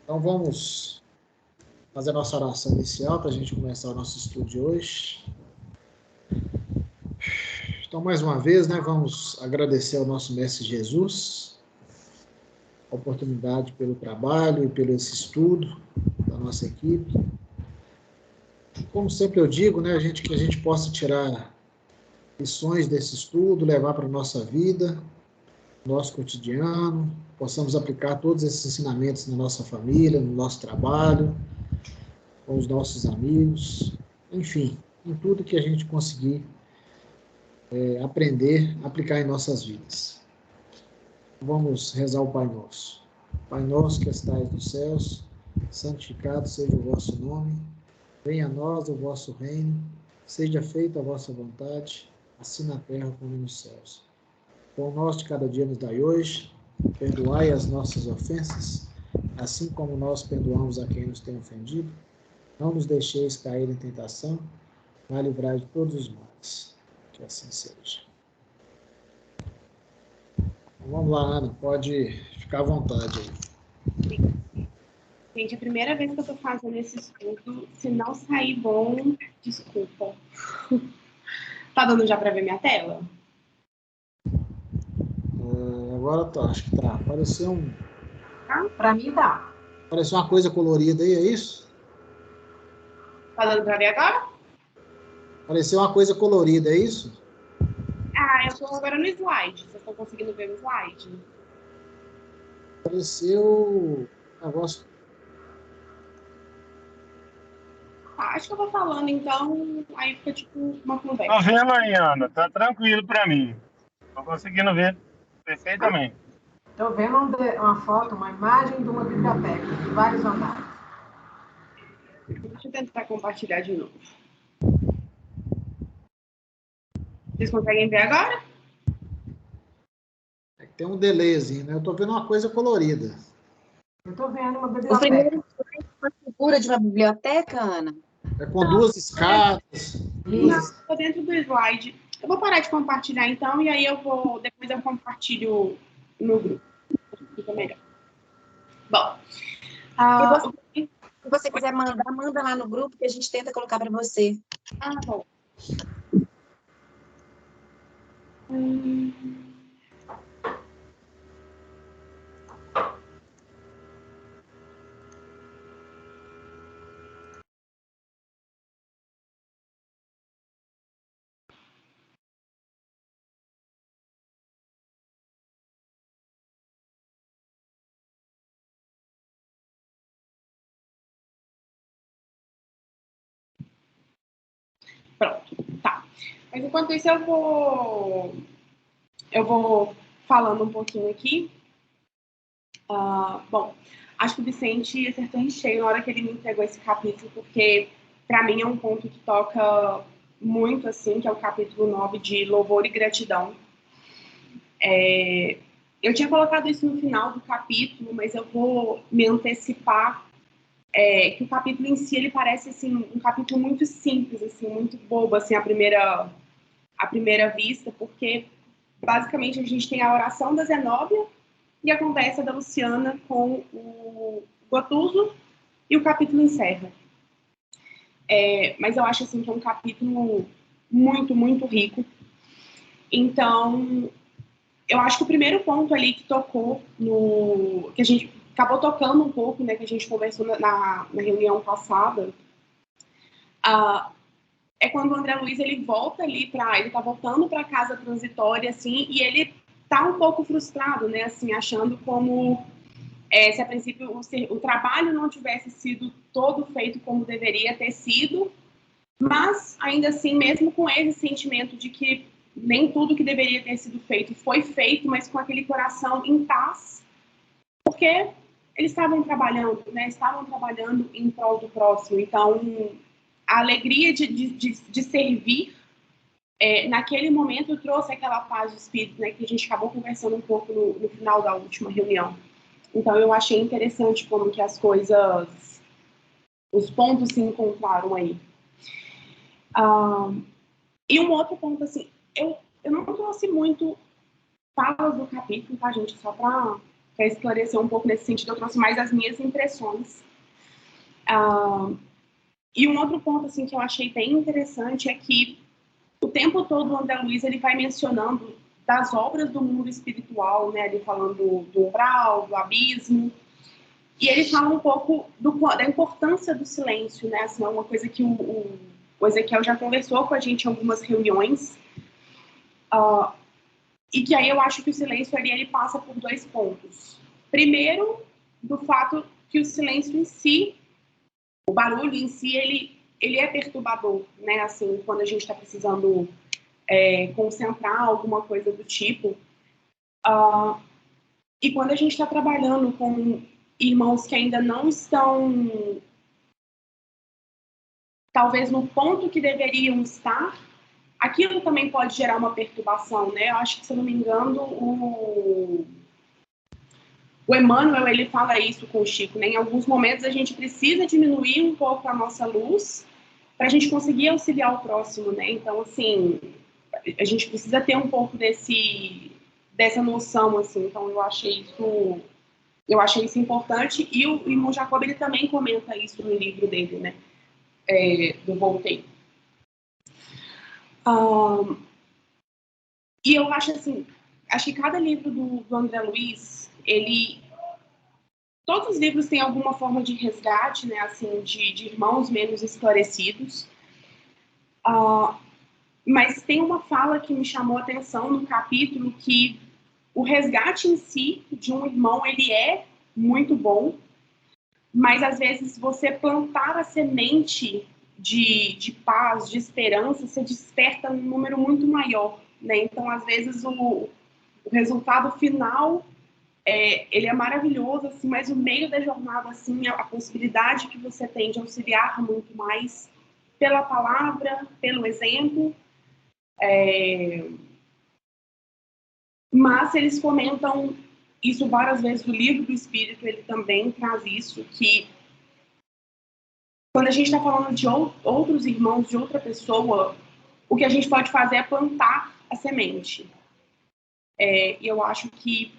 Então vamos fazer a nossa oração inicial para a gente começar o nosso estudo de hoje. Então, mais uma vez, vamos agradecer ao nosso Mestre Jesus a oportunidade pelo trabalho e pelo esse estudo da nossa equipe. Como sempre eu digo, que a gente possa tirar lições desse estudo, levar para a nossa vida, nosso cotidiano, possamos aplicar todos esses ensinamentos na nossa família, no nosso trabalho, com os nossos amigos, enfim, em tudo que a gente conseguir aprender, aplicar em nossas vidas. Vamos rezar o Pai Nosso. Pai nosso que estais nos céus, santificado seja o vosso nome, venha a nós o vosso reino, seja feita a vossa vontade, assim na terra como nos céus. O pão nosso de cada dia nos dai hoje, perdoai as nossas ofensas, assim como nós perdoamos a quem nos tem ofendido. Não nos deixeis cair em tentação, mas livrai de todos os males. Que assim seja. Então, vamos lá, Ana, pode ficar à vontade aí. Gente, é a primeira vez que eu estou fazendo esse estudo. Se não sair bom, desculpa. Tá dando já para ver minha tela? Agora tá, acho que tá. Apareceu um... Para mim tá. Apareceu uma coisa colorida aí, é isso? Tá dando para ver agora? Apareceu uma coisa colorida, é isso? Ah, eu estou agora no slide. Vocês estão conseguindo ver o slide? Apareceu um negócio... Acho que eu vou falando, então, aí fica tipo uma conversa. Tô vendo aí, Ana. Tá tranquilo para mim. Tô conseguindo ver perfeitamente. Tô vendo uma foto, uma imagem de uma biblioteca, de vários andares. Deixa eu tentar compartilhar de novo. Vocês conseguem ver agora? Tem um delayzinho, Eu tô vendo uma coisa colorida. Eu tô vendo uma biblioteca. O primeiro é uma figura de uma biblioteca, Ana? É com duas escadas. Não, estou dentro do slide. Eu vou parar de compartilhar, então, e aí depois eu compartilho no grupo. Fica melhor. Bom. Se você quiser mandar, manda lá no grupo que a gente tenta colocar para você. Bom. Pronto, tá. Mas enquanto isso eu vou falando um pouquinho aqui. Bom, acho que o Vicente acertou em cheio na hora que ele me entregou esse capítulo, porque para mim é um ponto que toca muito, assim, que é o capítulo 9 de Louvor e Gratidão. Eu tinha colocado isso no final do capítulo, mas eu vou me antecipar, que o capítulo em si, ele parece, assim, um capítulo muito simples, assim, muito bobo, assim, à primeira vista, porque, basicamente, a gente tem a oração da Zenóbia e a conversa da Luciana com o Gotuso e o capítulo encerra. Mas eu acho, assim, que é um capítulo muito, muito rico. Então, eu acho que o primeiro ponto ali que tocou que a gente acabou tocando um pouco, que a gente conversou na reunião passada, é quando o André Luiz ele volta ali ele tá voltando para casa transitória, assim, e ele tá um pouco frustrado, assim, achando como se a princípio o trabalho não tivesse sido todo feito como deveria ter sido, mas ainda assim, mesmo com esse sentimento de que nem tudo que deveria ter sido feito foi feito, mas com aquele coração em paz, porque eles estavam trabalhando, estavam trabalhando em prol do próximo. Então, a alegria de servir, naquele momento, trouxe aquela paz de espírito, que a gente acabou conversando um pouco no final da última reunião. Então, eu achei interessante como que as coisas, os pontos se encontraram aí. E um outro ponto, assim, eu não trouxe muito falas do capítulo, tá, gente? Só para esclarecer um pouco nesse sentido, eu trouxe mais as minhas impressões. E um outro ponto assim, que eu achei bem interessante é que o tempo todo o André Luiz ele vai mencionando das obras do mundo espiritual, né? Ele falando do umbral, do abismo, e ele fala um pouco da importância do silêncio, né? Assim, é uma coisa que o Ezequiel já conversou com a gente em algumas reuniões, e que aí eu acho que o silêncio ali ele passa por 2 pontos. Primeiro, do fato que o silêncio em si, o barulho em si, ele é perturbador, né? Assim, quando a gente está precisando concentrar alguma coisa do tipo. E quando a gente está trabalhando com irmãos que ainda não estão, talvez, no ponto que deveriam estar, aquilo também pode gerar uma perturbação, né? Eu acho que, se eu não me engano, o Emmanuel, ele fala isso com o Chico, né? Em alguns momentos a gente precisa diminuir um pouco a nossa luz para a gente conseguir auxiliar o próximo, né? Então, assim, a gente precisa ter um pouco dessa noção, assim. Então, eu achei isso importante, e o irmão Jacob, ele também comenta isso no livro dele, né? Do Voltei. E eu acho assim, acho que cada livro do André Luiz, todos os livros têm alguma forma de resgate, né, assim, de irmãos menos esclarecidos, mas tem uma fala que me chamou a atenção no capítulo, que o resgate em si de um irmão, ele é muito bom, mas às vezes você plantar a semente de paz, de esperança, você desperta um número muito maior, né? Então, às vezes, o resultado final ele é maravilhoso, assim, mas o meio da jornada, assim, a possibilidade que você tem de auxiliar muito mais pela palavra, pelo exemplo. Mas eles comentam isso várias vezes. O livro do Espírito, ele também traz isso, que quando a gente está falando de outros irmãos, de outra pessoa, o que a gente pode fazer é plantar a semente. E eu acho que,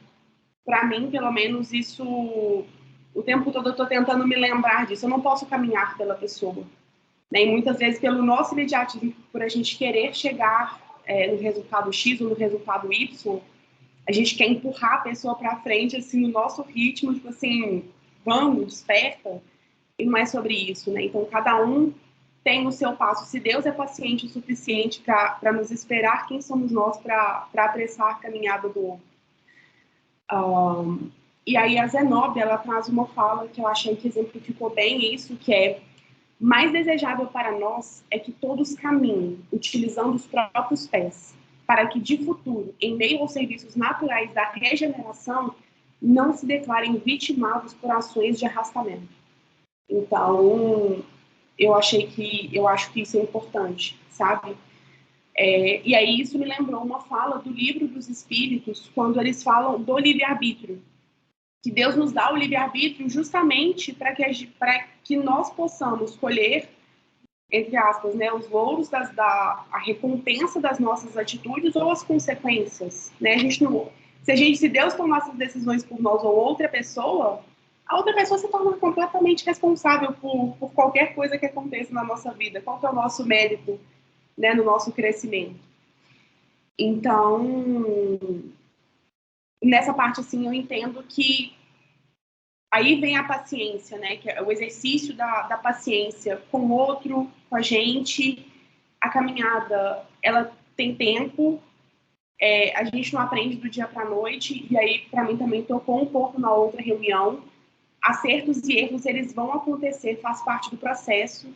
para mim, pelo menos, isso, o tempo todo eu estou tentando me lembrar disso. Eu não posso caminhar pela pessoa, né? E muitas vezes, pelo nosso imediatismo, por a gente querer chegar no resultado X ou no resultado Y, a gente quer empurrar a pessoa para frente, assim, no nosso ritmo, tipo assim, vamos, desperta. E não é sobre isso, né? Então, cada um tem o seu passo. Se Deus é paciente o suficiente para nos esperar, quem somos nós para apressar a caminhada do outro? E aí a Zenobia, ela traz uma fala que eu achei que exemplificou bem isso, que é: mais desejável para nós é que todos caminhem, utilizando os próprios pés, para que, de futuro, em meio aos serviços naturais da regeneração, não se declarem vitimados por ações de arrastamento. Então, eu acho que isso é importante, sabe? E aí isso me lembrou uma fala do Livro dos Espíritos, quando eles falam do livre-arbítrio, que Deus nos dá o livre-arbítrio justamente para que nós possamos colher, entre aspas, né, os louros a recompensa das nossas atitudes ou as consequências, né? Se Deus tomasse as decisões por nós ou outra pessoa, a outra pessoa se torna completamente responsável por qualquer coisa que aconteça na nossa vida. Qual que é o nosso mérito, né, no nosso crescimento? Então, nessa parte, assim, eu entendo que aí vem a paciência, né, que é o exercício da paciência com o outro, com a gente. A caminhada, ela tem tempo, a gente não aprende do dia para a noite, e aí, para mim, também tocou um pouco na outra reunião. Acertos e erros, eles vão acontecer, faz parte do processo.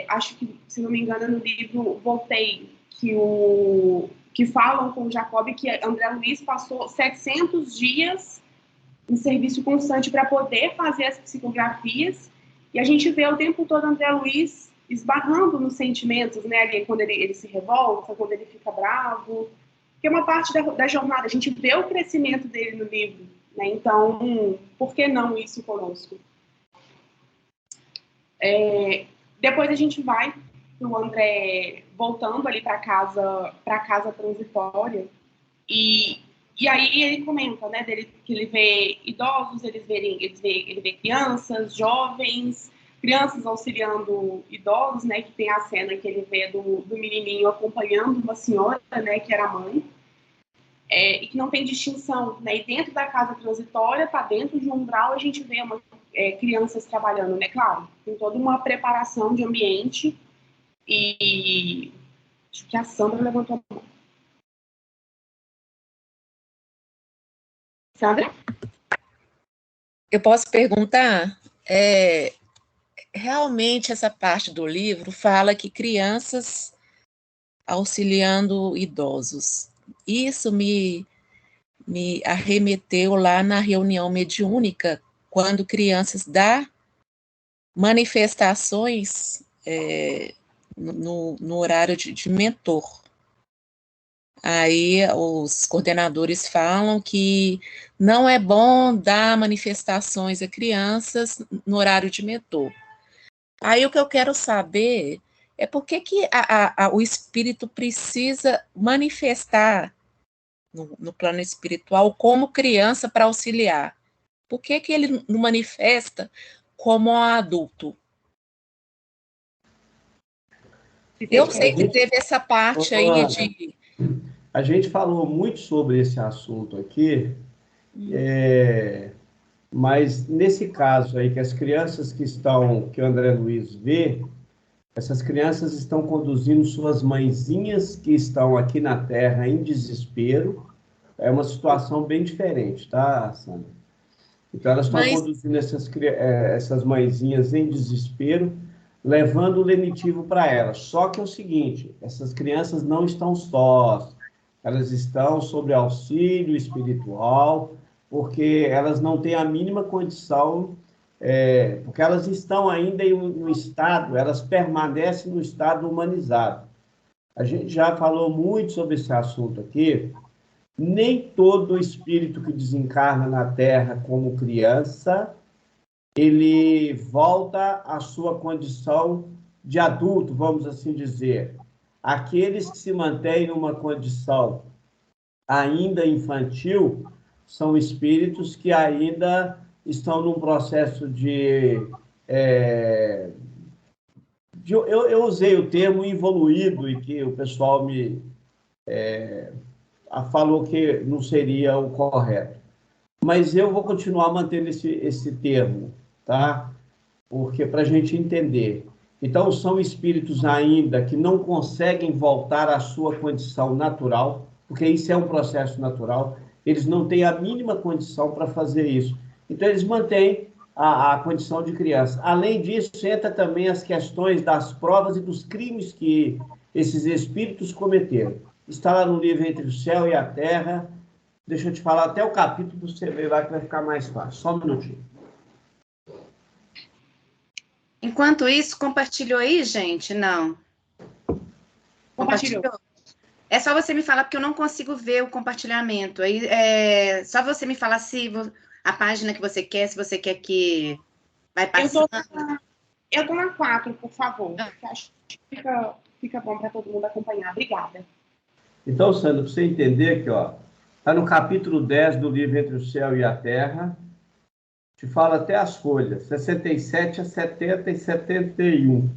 Acho que, se não me engano, no livro Voltei, que falam com o Jacob, que André Luiz passou 700 dias em serviço constante para poder fazer as psicografias, e a gente vê o tempo todo André Luiz esbarrando nos sentimentos, né, ali, quando ele se revolta, quando ele fica bravo, que é uma parte da jornada. A gente vê o crescimento dele no livro, né? Então, por que não isso conosco? Depois a gente vai para o André voltando ali para casa transitória, e E aí ele comenta, né, que ele vê idosos, ele vê crianças, jovens, crianças auxiliando idosos, né, que tem a cena que ele vê do menininho acompanhando uma senhora, né, que era mãe, e que não tem distinção, né, e dentro da casa transitória, para dentro de um umbral, a gente vê crianças trabalhando, né, claro, tem toda uma preparação de ambiente, e acho que a Sandra levantou a mão. Sandra? Eu posso perguntar? Realmente essa parte do livro fala que crianças auxiliando idosos. Isso me arremeteu lá na reunião mediúnica, quando crianças da manifestações no horário de mentor. Aí os coordenadores falam que não é bom dar manifestações a crianças no horário de mentor. Aí o que eu quero saber é por que o espírito precisa manifestar no plano espiritual como criança para auxiliar. Por que ele não manifesta como adulto? Eu sei que teve essa parte aí de... A gente falou muito sobre esse assunto aqui, mas nesse caso aí, que as crianças que o André Luiz vê, essas crianças estão conduzindo suas mãezinhas que estão aqui na Terra em desespero. É uma situação bem diferente, tá, Sandra? Então, elas estão conduzindo essas mãezinhas em desespero, levando o lenitivo para elas. Só que é o seguinte, essas crianças não estão sós, elas estão sob auxílio espiritual, porque elas não têm a mínima condição, porque elas estão ainda no estado, elas permanecem no estado humanizado. A gente já falou muito sobre esse assunto aqui. Nem todo espírito que desencarna na Terra como criança, ele volta à sua condição de adulto, vamos assim dizer. Aqueles que se mantêm numa condição ainda infantil são espíritos que ainda estão num processo eu usei o termo evoluído, e que o pessoal me falou que não seria o correto. Mas eu vou continuar mantendo esse termo, tá? Porque para a gente entender. Então, são espíritos ainda que não conseguem voltar à sua condição natural, porque isso é um processo natural, eles não têm a mínima condição para fazer isso. Então, eles mantêm a condição de criança. Além disso, entra também as questões das provas e dos crimes que esses espíritos cometeram. Está lá no livro Entre o Céu e a Terra. Deixa eu te falar até o capítulo, você vê lá que vai ficar mais fácil. Só um minutinho. Enquanto isso, compartilhou aí, gente? Não. Compartilhou. É só você me falar, porque eu não consigo ver o compartilhamento. Aí, só você me falar se a página que você quer, se você quer que vai passando. Eu tô na 4, por favor. Acho que fica bom para todo mundo acompanhar. Obrigada. Então, Sandra, para você entender aqui, ó, está no capítulo 10 do livro Entre o Céu e a Terra, te fala até as folhas, 67 a 70 e 71.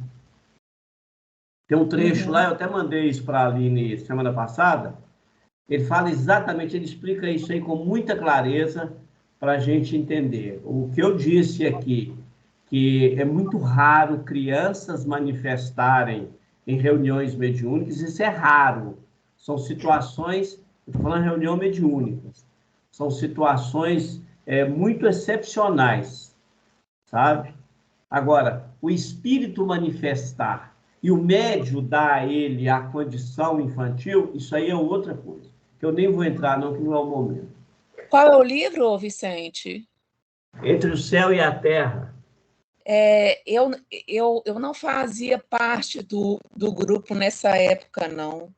Tem um trecho lá, eu até mandei isso para a Aline semana passada, ele fala exatamente, ele explica isso aí com muita clareza para a gente entender. O que eu disse aqui, que é muito raro crianças manifestarem em reuniões mediúnicas, isso é raro. São situações, eu estou falando de reunião mediúnicas, são situações muito excepcionais, sabe? Agora, o espírito manifestar e o médio dar a ele a condição infantil, isso aí é outra coisa, que eu nem vou entrar não, que não é o momento. Qual é o livro, Vicente? Entre o Céu e a Terra. Eu não fazia parte do grupo nessa época, não.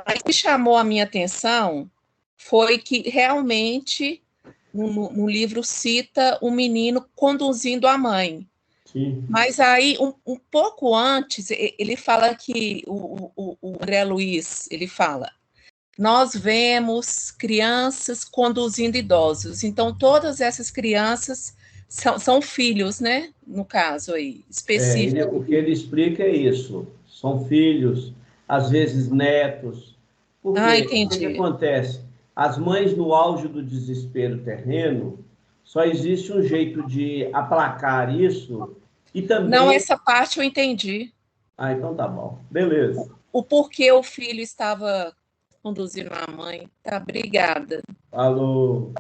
Mas o que chamou a minha atenção foi que realmente no livro cita o menino conduzindo a mãe. Sim. Mas aí, um pouco antes, ele fala que o André Luiz, ele fala nós vemos crianças conduzindo idosos. Então, todas essas crianças são filhos, né? No caso aí, específico. O que ele explica é isso. São filhos, às vezes netos. Porque o que Entendi. acontece? As mães, no auge do desespero terreno, só existe um jeito de aplacar isso e também... Não, essa parte eu entendi. Então tá bom. Beleza. O porquê o filho estava conduzindo a mãe. Tá, obrigada. Alô.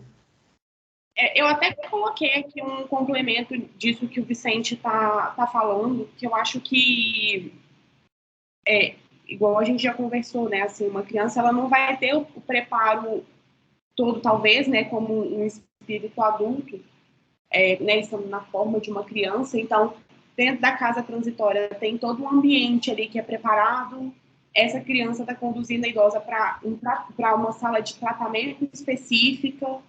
Eu até coloquei aqui um complemento disso que o Vicente tá falando, que eu acho que, igual a gente já conversou, né, assim, uma criança, ela não vai ter o preparo todo, talvez, né, como um espírito adulto, né, estando na forma de uma criança. Então, dentro da casa transitória tem todo um ambiente ali que é preparado. Essa criança está conduzindo a idosa para uma sala de tratamento específica.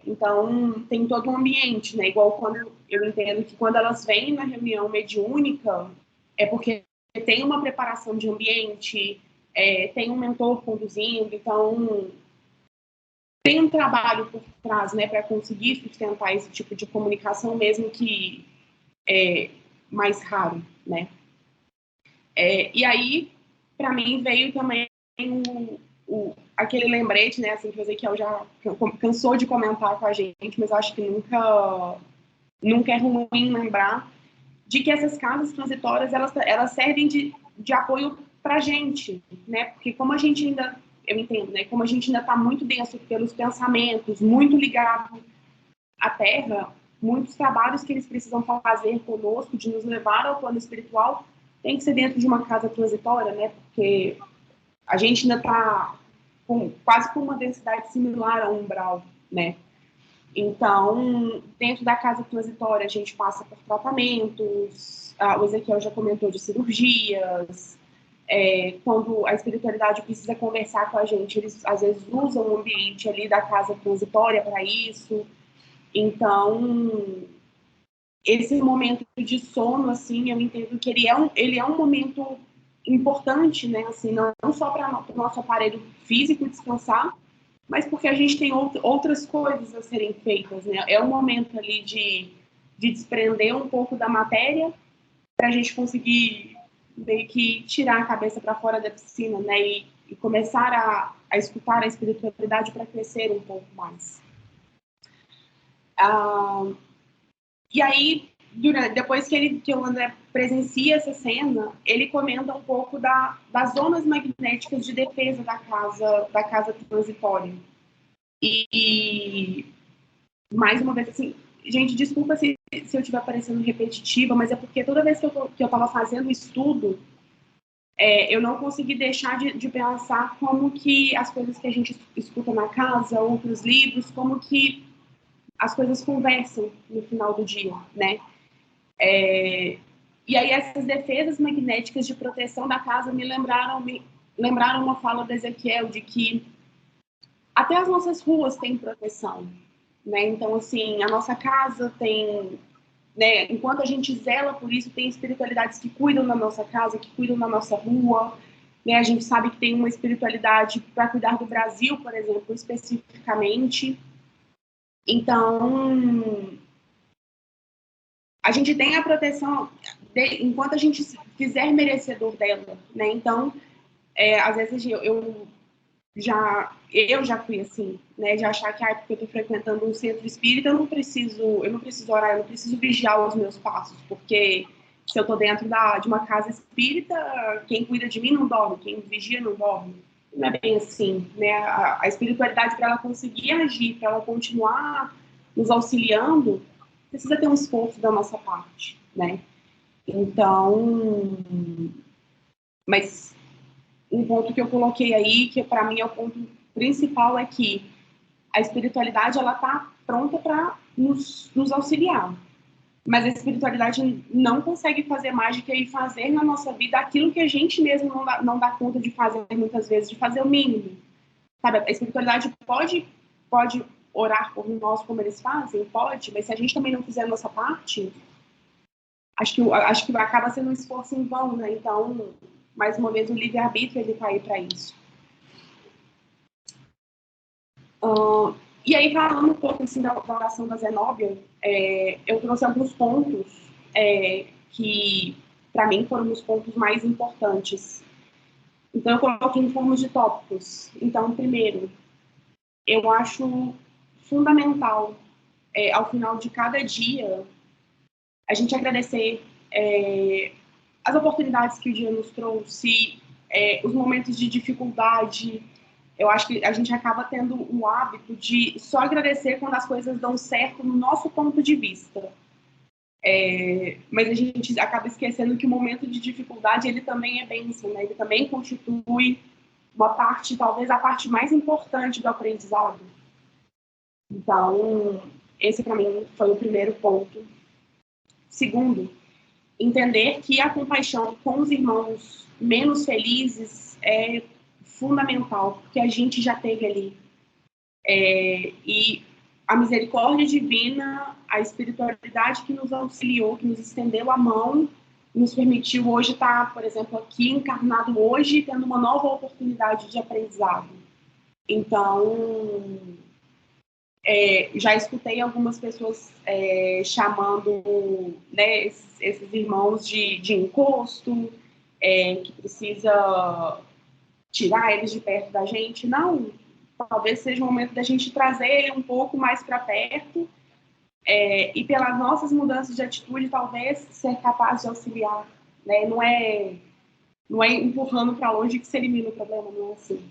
Então, tem todo um ambiente, né? Igual quando eu entendo que quando elas vêm na reunião mediúnica, é porque tem uma preparação de ambiente, tem um mentor conduzindo, então tem um trabalho por trás, né, para conseguir sustentar esse tipo de comunicação, mesmo que é mais raro, né? E aí, para mim, veio também aquele lembrete, né, assim, que o Ezequiel já cansou de comentar com a gente, mas eu acho que nunca é ruim lembrar de que essas casas transitórias, elas servem de apoio para a gente, né? Porque como a gente ainda, eu entendo, né? Como a gente ainda está muito denso pelos pensamentos, muito ligado à Terra, muitos trabalhos que eles precisam fazer conosco, de nos levar ao plano espiritual, tem que ser dentro de uma casa transitória, né? Porque a gente ainda está quase com uma densidade similar ao umbral, né? Então, dentro da casa transitória, a gente passa por tratamentos, o Ezequiel já comentou de cirurgias, quando a espiritualidade precisa conversar com a gente, eles às vezes usam o ambiente ali da casa transitória para isso. Então, esse momento de sono, assim, eu entendo que ele é um momento importante, né, assim, não só para o nosso aparelho físico descansar, mas porque a gente tem outras coisas a serem feitas, né? É um momento ali de desprender um pouco da matéria para a gente conseguir meio que tirar a cabeça para fora da piscina, né? E começar a escutar a espiritualidade para crescer um pouco mais. E aí, depois que o André presencia essa cena, ele comenta um pouco das zonas magnéticas de defesa da casa transitória. E mais uma vez, assim, gente, desculpa se eu estiver parecendo repetitiva, mas é porque toda vez que eu estava fazendo o estudo, eu não consegui deixar de pensar como que as coisas que a gente escuta na casa, outros livros, como que as coisas conversam no final do dia, né? E aí essas defesas magnéticas de proteção da casa me lembraram uma fala do Ezequiel de que até as nossas ruas têm proteção, né? Então, assim, a nossa casa tem, né? Enquanto a gente zela por isso, tem espiritualidades que cuidam da nossa casa, que cuidam da nossa rua, né? A gente sabe que tem uma espiritualidade para cuidar do Brasil, por exemplo, especificamente. Então, a gente tem a proteção enquanto a gente se fizer merecedor dela, né? Então, às vezes eu já fui assim, né? De achar que porque eu estou frequentando um centro espírita, eu não preciso orar, eu não preciso vigiar os meus passos, porque se eu estou dentro de uma casa espírita, quem cuida de mim não dorme, quem vigia não dorme. Não é bem assim, né? A espiritualidade, para ela conseguir agir, para ela continuar nos auxiliando, precisa ter um esforço da nossa parte, né? Então, mas um ponto que eu coloquei aí, que para mim é o ponto principal, é que a espiritualidade, ela está pronta para nos auxiliar. Mas a espiritualidade não consegue fazer mágica e fazer na nossa vida aquilo que a gente mesmo não dá conta de fazer muitas vezes, de fazer o mínimo. Sabe? A espiritualidade pode orar por nós como eles fazem? Pode, mas se a gente também não fizer a nossa parte, acho que acaba sendo um esforço em vão, né? Então, mais uma vez, o livre-arbítrio, ele está aí para isso. E aí, falando um pouco assim, da oração da Zenóbia, eu trouxe alguns pontos que, para mim, foram os pontos mais importantes. Então, eu coloquei em forma de tópicos. Então, primeiro, eu acho fundamental, ao final de cada dia, a gente agradecer as oportunidades que o dia nos trouxe, os momentos de dificuldade. Eu acho que a gente acaba tendo o hábito de só agradecer quando as coisas dão certo no nosso ponto de vista. Mas a gente acaba esquecendo que o momento de dificuldade, ele também é bênção, né? Ele também constitui uma parte, talvez a parte mais importante do aprendizado. Então, esse para mim foi o primeiro ponto. Segundo, entender que a compaixão com os irmãos menos felizes é fundamental, porque a gente já teve ali. E a misericórdia divina, a espiritualidade que nos auxiliou, que nos estendeu a mão, nos permitiu hoje estar, por exemplo, aqui encarnado hoje, tendo uma nova oportunidade de aprendizado. Então, já escutei algumas pessoas chamando, né, esses irmãos de encosto, que precisa tirar eles de perto da gente. Não, talvez seja o momento da gente trazer ele um pouco mais para perto e pelas nossas mudanças de atitude, talvez ser capaz de auxiliar. Né? Não é empurrando para longe que se elimina o problema, não é assim.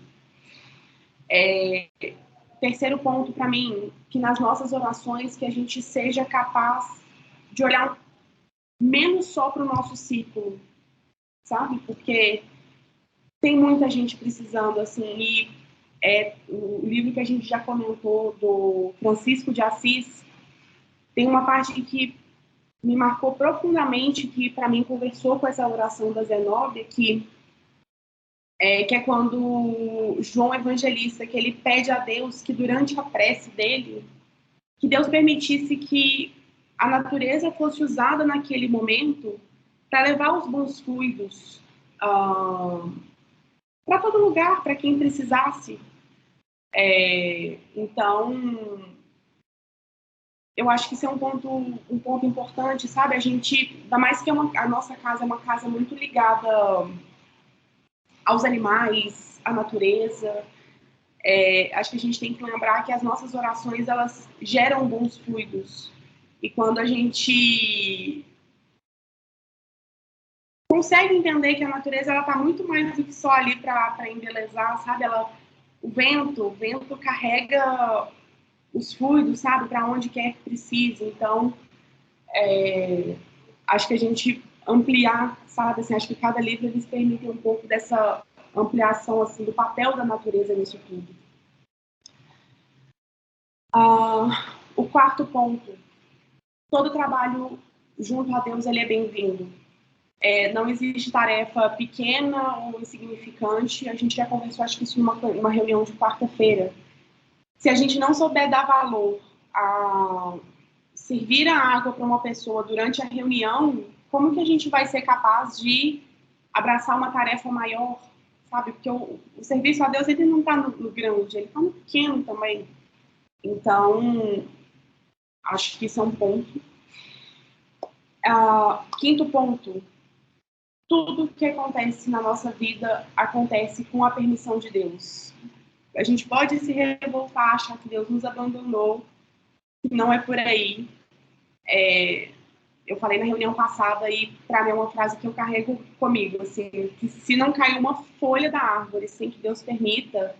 Terceiro ponto para mim, que nas nossas orações que a gente seja capaz de olhar menos só para o nosso círculo, sabe? Porque tem muita gente precisando, assim, e o livro que a gente já comentou, do Francisco de Assis, tem uma parte que me marcou profundamente, que para mim conversou com essa oração da Zenóbia, que é quando João Evangelista, que ele pede a Deus que durante a prece dele, que Deus permitisse que a natureza fosse usada naquele momento para levar os bons fluidos para todo lugar, para quem precisasse. Então, eu acho que isso é um ponto importante, sabe? A gente, ainda mais que a nossa casa é uma casa muito ligada aos animais, à natureza. Acho que a gente tem que lembrar que as nossas orações, elas geram bons fluidos. E quando a gente consegue entender que a natureza ela está muito mais do que só ali para embelezar, sabe? O vento carrega os fluidos, sabe? Para onde quer que precise. Então, acho que a gente ampliar, sabe? Assim, acho que cada livro eles permitem um pouco dessa ampliação assim do papel da natureza nisso tudo. O quarto ponto, todo trabalho junto a Deus ele é bem-vindo. Não existe tarefa pequena ou insignificante. A gente já conversou, acho que isso numa reunião de quarta-feira. Se a gente não souber dar valor a servir a água para uma pessoa durante a reunião, como que a gente vai ser capaz de abraçar uma tarefa maior, sabe? Porque o serviço a Deus ele não está no grande, ele está no pequeno também. Então, acho que isso é um ponto. Quinto ponto, tudo que acontece na nossa vida acontece com a permissão de Deus. A gente pode se revoltar, achar que Deus nos abandonou, que não é por aí. Eu falei na reunião passada e para mim é uma frase que eu carrego comigo, assim, que se não cair uma folha da árvore sem que Deus permita,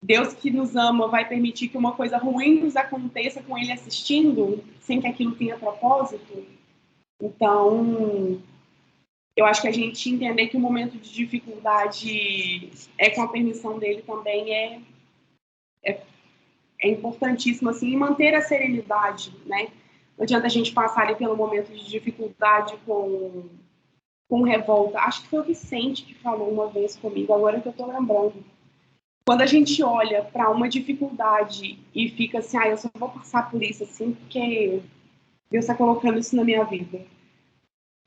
Deus que nos ama vai permitir que uma coisa ruim nos aconteça com Ele assistindo, sem que aquilo tenha propósito. Então, eu acho que a gente entender que o momento de dificuldade com a permissão dele também é importantíssimo, assim, e manter a serenidade, né? Não adianta a gente passar ali pelo momento de dificuldade com revolta. Acho que foi o Vicente que falou uma vez comigo, agora que eu tô lembrando. Quando a gente olha para uma dificuldade e fica assim, eu só vou passar por isso, assim, porque Deus está colocando isso na minha vida.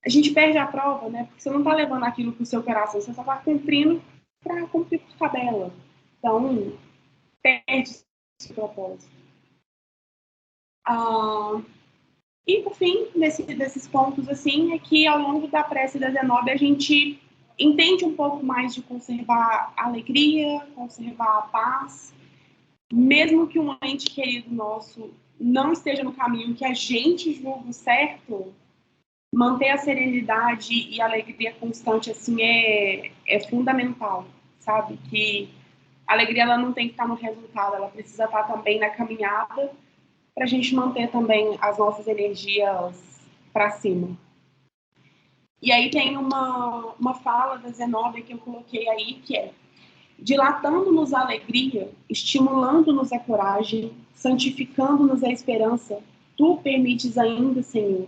A gente perde a prova, né? Porque você não está levando aquilo para o seu coração, você só está cumprindo para cumprir por tabela. Então, perde esse propósito. E, por fim, desses pontos, assim, é que ao longo da prece da Zenobia a gente entende um pouco mais de conservar a alegria, conservar a paz, mesmo que um ente querido nosso não esteja no caminho que a gente julga certo, manter a serenidade e a alegria constante, assim, é fundamental, sabe? Que a alegria, ela não tem que estar no resultado, ela precisa estar também na caminhada, para a gente manter também as nossas energias para cima. E aí tem uma fala da Zenobia que eu coloquei aí, que é: dilatando-nos a alegria, estimulando-nos a coragem, santificando-nos a esperança, tu permites ainda, Senhor,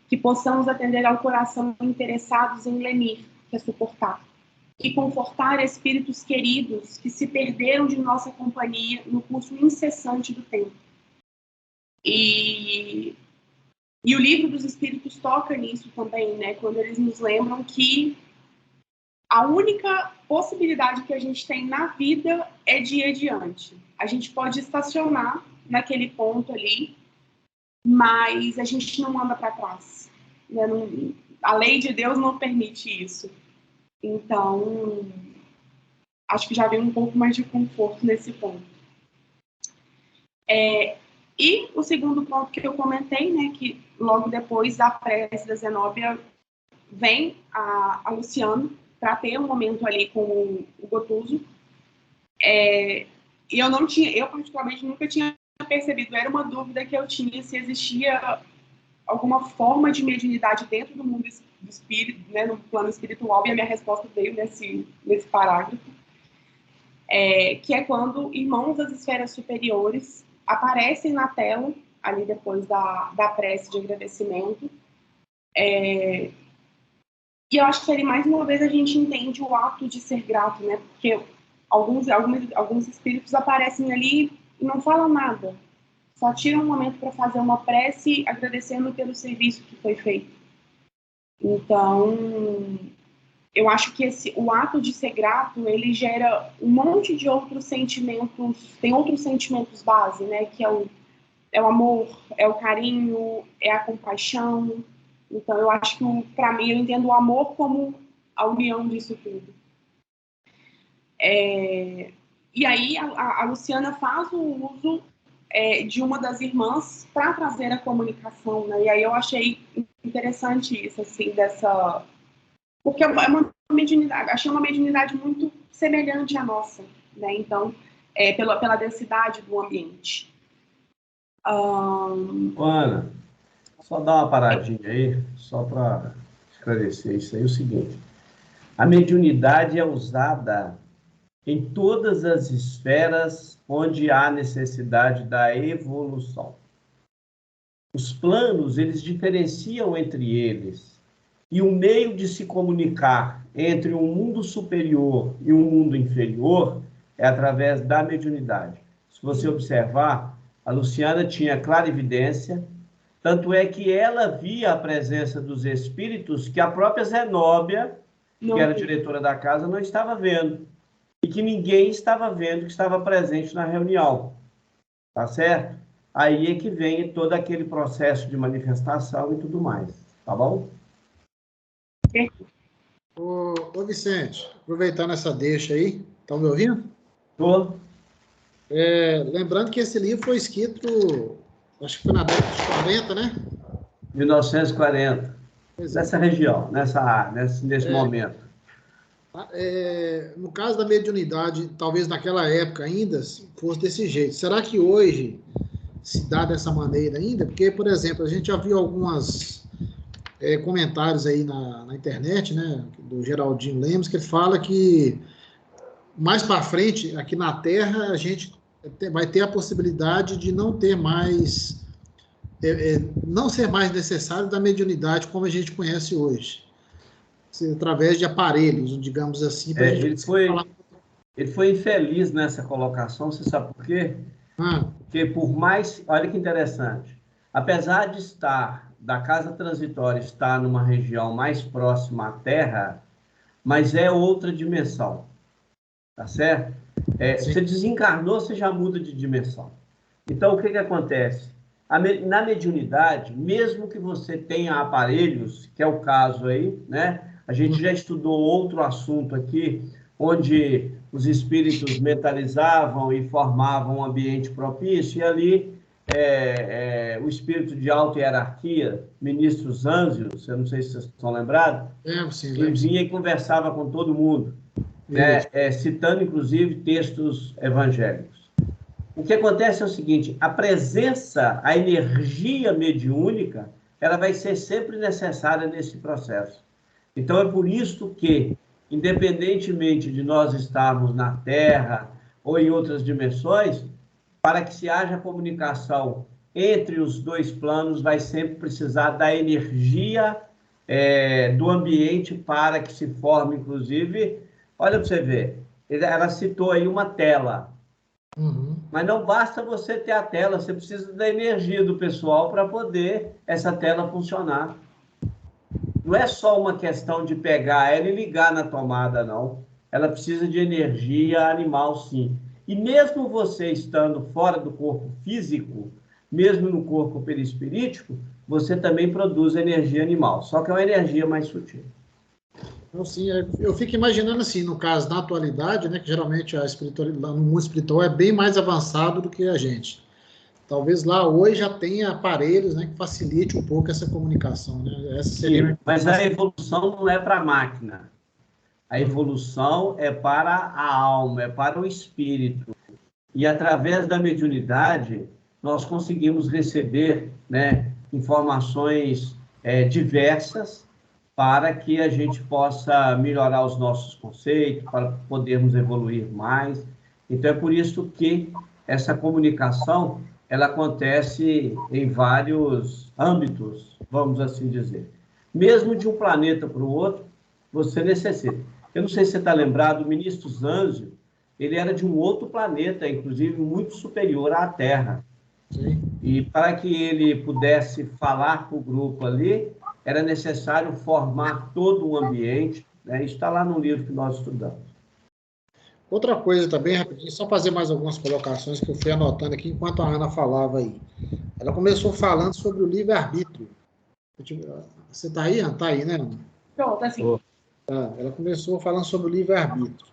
que possamos atender ao coração interessados em lenir, que é suportar, e confortar espíritos queridos que se perderam de nossa companhia no curso incessante do tempo. E o livro dos Espíritos toca nisso também, né? Quando eles nos lembram que a única possibilidade que a gente tem na vida é de ir adiante. A gente pode estacionar naquele ponto ali, mas a gente não anda para trás, né? A lei de Deus não permite isso. Então, acho que já vem um pouco mais de conforto nesse ponto. E o segundo ponto que eu comentei, né, que logo depois da prece da Zenobia vem a Luciana para ter um momento ali com o Gotuso. E eu particularmente nunca tinha percebido, era uma dúvida que eu tinha, se existia alguma forma de mediunidade dentro do mundo do espírito, né, no plano espiritual, e a minha resposta veio nesse parágrafo, que é quando irmãos das esferas superiores aparecem na tela, ali depois da prece de agradecimento. E eu acho que ali, mais uma vez, a gente entende o ato de ser grato, né? Porque alguns espíritos aparecem ali e não falam nada. Só tiram um momento para fazer uma prece, agradecendo pelo serviço que foi feito. Então, eu acho que o ato de ser grato, ele gera um monte de outros sentimentos, tem outros sentimentos base, né? Que é o amor, é o carinho, é a compaixão. Então, eu acho que, para mim, eu entendo o amor como a união disso tudo. E aí, a Luciana faz o uso de uma das irmãs para trazer a comunicação, né? E aí eu achei interessante isso, assim, porque é uma mediunidade, achei uma mediunidade muito semelhante à nossa, né? Então, pela densidade do ambiente. Ana, só dar uma paradinha aí, só para esclarecer isso aí, o seguinte: a mediunidade é usada em todas as esferas onde há necessidade da evolução. Os planos, eles diferenciam entre eles, e o meio de se comunicar entre um mundo superior e um mundo inferior é através da mediunidade. Se você observar, a Luciana tinha clarividência, tanto é que ela via a presença dos espíritos que a própria Zenóbia, que era diretora da casa, não estava vendo. E que ninguém estava vendo que estava presente na reunião. Tá certo? Aí é que vem todo aquele processo de manifestação e tudo mais. Tá bom? Ô Vicente, aproveitando essa deixa aí, estão me ouvindo? Tô. Lembrando que esse livro foi escrito, acho que foi na década de 40, né? 1940. Nessa região, nessa área, nesse momento. No caso da mediunidade, talvez naquela época ainda fosse desse jeito. Será que hoje se dá dessa maneira ainda? Porque, por exemplo, a gente já viu alguns comentários aí na internet, né, do Geraldinho Lemos, que ele fala que mais para frente, aqui na Terra, a gente vai ter a possibilidade de não ter mais, não ser mais necessário da mediunidade como a gente conhece hoje. Através de aparelhos, digamos assim. Ele foi infeliz nessa colocação, você sabe por quê? Porque por mais... Olha que interessante. Apesar de da casa transitória estar numa região mais próxima à Terra, mas é outra dimensão. Tá certo? Você desencarnou, você já muda de dimensão. Então, o que acontece? Na mediunidade, mesmo que você tenha aparelhos, que é o caso aí, né? A gente já estudou outro assunto aqui, onde os espíritos mentalizavam e formavam um ambiente propício, e ali o espírito de alta hierarquia, ministro Zanzios, eu não sei se vocês estão lembrados, ele vinha e conversava com todo mundo, né? Citando, inclusive, textos evangélicos. O que acontece é o seguinte, a presença, a energia mediúnica, ela vai ser sempre necessária nesse processo. Então, é por isso que, independentemente de nós estarmos na Terra ou em outras dimensões, para que se haja comunicação entre os dois planos, vai sempre precisar da energia do ambiente para que se forme, inclusive... Olha para você ver, ela citou aí uma tela. Mas não basta você ter a tela, você precisa da energia do pessoal para poder essa tela funcionar. Não é só uma questão de pegar ela e ligar na tomada, não. Ela precisa de energia animal, sim. E mesmo você estando fora do corpo físico, mesmo no corpo perispirítico, você também produz energia animal, só que é uma energia mais sutil. Então, sim, eu fico imaginando assim, no caso, na atualidade, né, que geralmente a espiritualidade, no mundo espiritual é bem mais avançado do que a gente. Talvez lá hoje já tenha aparelhos, né, que facilite um pouco essa comunicação, né? Essa seria... Sim, mas a evolução não é para a máquina. A evolução é para a alma, é para o espírito. E através da mediunidade, nós conseguimos receber, né, informações diversas, para que a gente possa melhorar os nossos conceitos, para podermos evoluir mais. Então, é por isso que essa comunicação, ela acontece em vários âmbitos, vamos assim dizer. Mesmo de um planeta para o outro, você necessita. Eu não sei se você está lembrado, o ministro Zanzio, ele era de um outro planeta, inclusive muito superior à Terra. Sim. E para que ele pudesse falar para o grupo ali, era necessário formar todo um ambiente, né? Isso está lá no livro que nós estudamos. Outra coisa também, rapidinho, só fazer mais algumas colocações que eu fui anotando aqui enquanto a Ana falava aí. Ela começou falando sobre o livre-arbítrio. Você está aí, Ana? Está aí, né, Ana? Pronto, assim. Tá. Ela começou falando sobre o livre-arbítrio.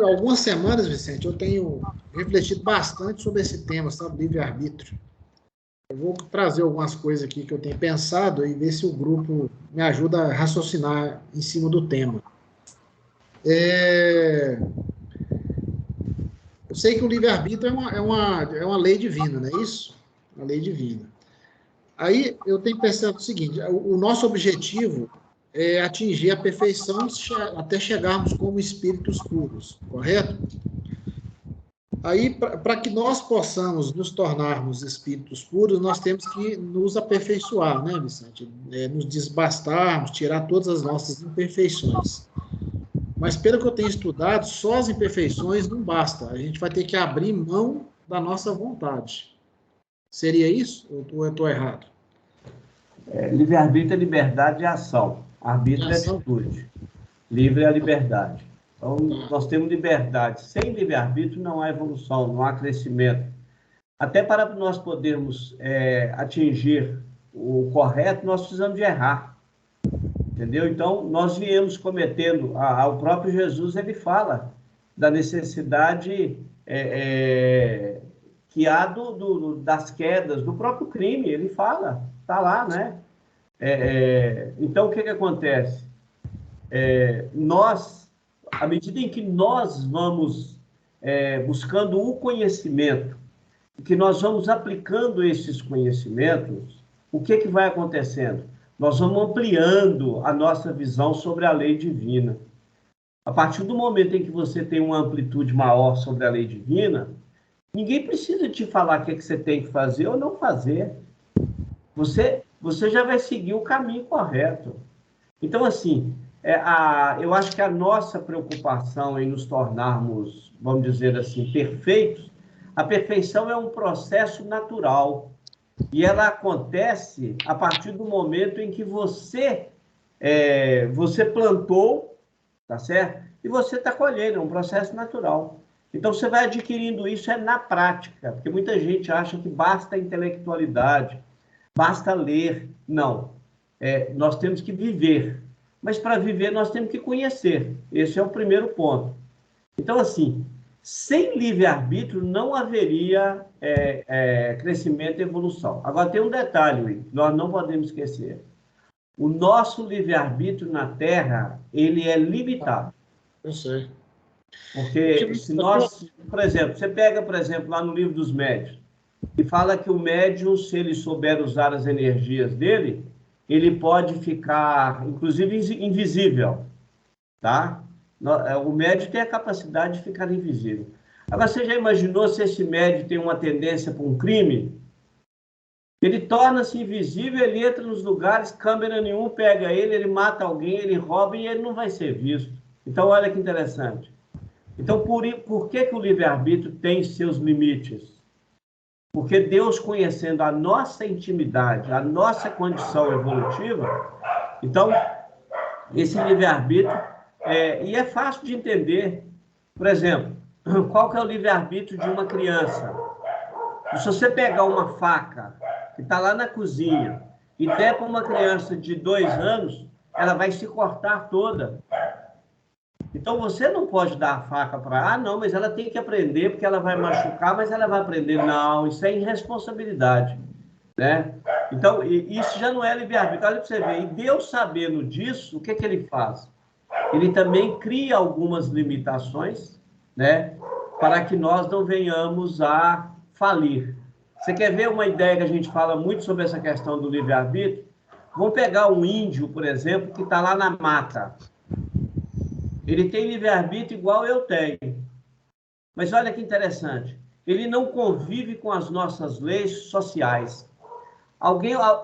Algumas semanas, Vicente, eu tenho refletido bastante sobre esse tema, sabe, livre-arbítrio. Eu vou trazer algumas coisas aqui que eu tenho pensado e ver se o grupo me ajuda a raciocinar em cima do tema. Eu sei que o livre-arbítrio é uma lei divina, não é isso? Uma lei divina. Aí eu tenho pensado o seguinte, o nosso objetivo é atingir a perfeição até chegarmos como espíritos puros, correto? Aí, para que nós possamos nos tornarmos espíritos puros, nós temos que nos aperfeiçoar, né, Vicente? Nos desbastarmos, tirar todas as nossas imperfeições. Mas, pelo que eu tenho estudado, só as imperfeições não basta. A gente vai ter que abrir mão da nossa vontade. Seria isso? Ou eu estou errado? Livre-arbítrio é liberdade de ação. Arbítrio é atitude. Livre é a liberdade. Então, nós temos liberdade. Sem livre-arbítrio não há evolução, não há crescimento. Até para nós podermos atingir o correto, nós precisamos de errar. Entendeu? Então, nós viemos cometendo... o próprio Jesus, ele fala da necessidade que há das quedas, do próprio crime. Ele fala, está lá, né? Então, o que acontece? Nós, à medida em que nós vamos buscando o conhecimento, que nós vamos aplicando esses conhecimentos, o que vai acontecendo? Nós vamos ampliando a nossa visão sobre a lei divina. A partir do momento em que você tem uma amplitude maior sobre a lei divina, ninguém precisa te falar o que você tem que fazer ou não fazer. Você já vai seguir o caminho correto. Então, assim, eu acho que a nossa preocupação em nos tornarmos, vamos dizer assim, perfeitos, a perfeição é um processo natural. E ela acontece a partir do momento em que você plantou, tá certo? E você está colhendo, é um processo natural. Então, você vai adquirindo isso na prática, porque muita gente acha que basta a intelectualidade, basta ler. Não. Nós temos que viver. Mas, para viver, nós temos que conhecer. Esse é o primeiro ponto. Então, assim, sem livre-arbítrio não haveria crescimento e evolução. Agora, tem um detalhe, Will, nós não podemos esquecer. O nosso livre-arbítrio na Terra, ele é limitado. Eu sei. Porque se nós, por exemplo, você pega, por exemplo, lá no livro dos médiuns, e fala que o médium, se ele souber usar as energias dele, ele pode ficar, inclusive, invisível, tá? O médium tem a capacidade de ficar invisível. Agora, você já imaginou se esse médium tem uma tendência para um crime? Ele torna-se invisível, ele entra nos lugares, câmera nenhuma pega ele, ele mata alguém, ele rouba e ele não vai ser visto. Então, olha que interessante. Então, por que o livre-arbítrio tem seus limites? Porque Deus, conhecendo a nossa intimidade, a nossa condição evolutiva, então, esse livre-arbítrio, e é fácil de entender. Por exemplo, qual que é o livre-arbítrio de uma criança? Se você pegar uma faca que está lá na cozinha e der para uma criança de 2 anos, ela vai se cortar toda. Então, você não pode dar a faca para... não, mas ela tem que aprender, porque ela vai machucar, mas ela vai aprender. Não, isso é irresponsabilidade, né? Então, isso já não é livre-arbítrio. Olha para você ver. E Deus, sabendo disso, o que ele faz? Ele também cria algumas limitações, né? Para que nós não venhamos a falir. Você quer ver uma ideia que a gente fala muito sobre essa questão do livre-arbítrio? Vamos pegar um índio, por exemplo, que está lá na mata. Ele tem livre-arbítrio igual eu tenho. Mas olha que interessante. Ele não convive com as nossas leis sociais.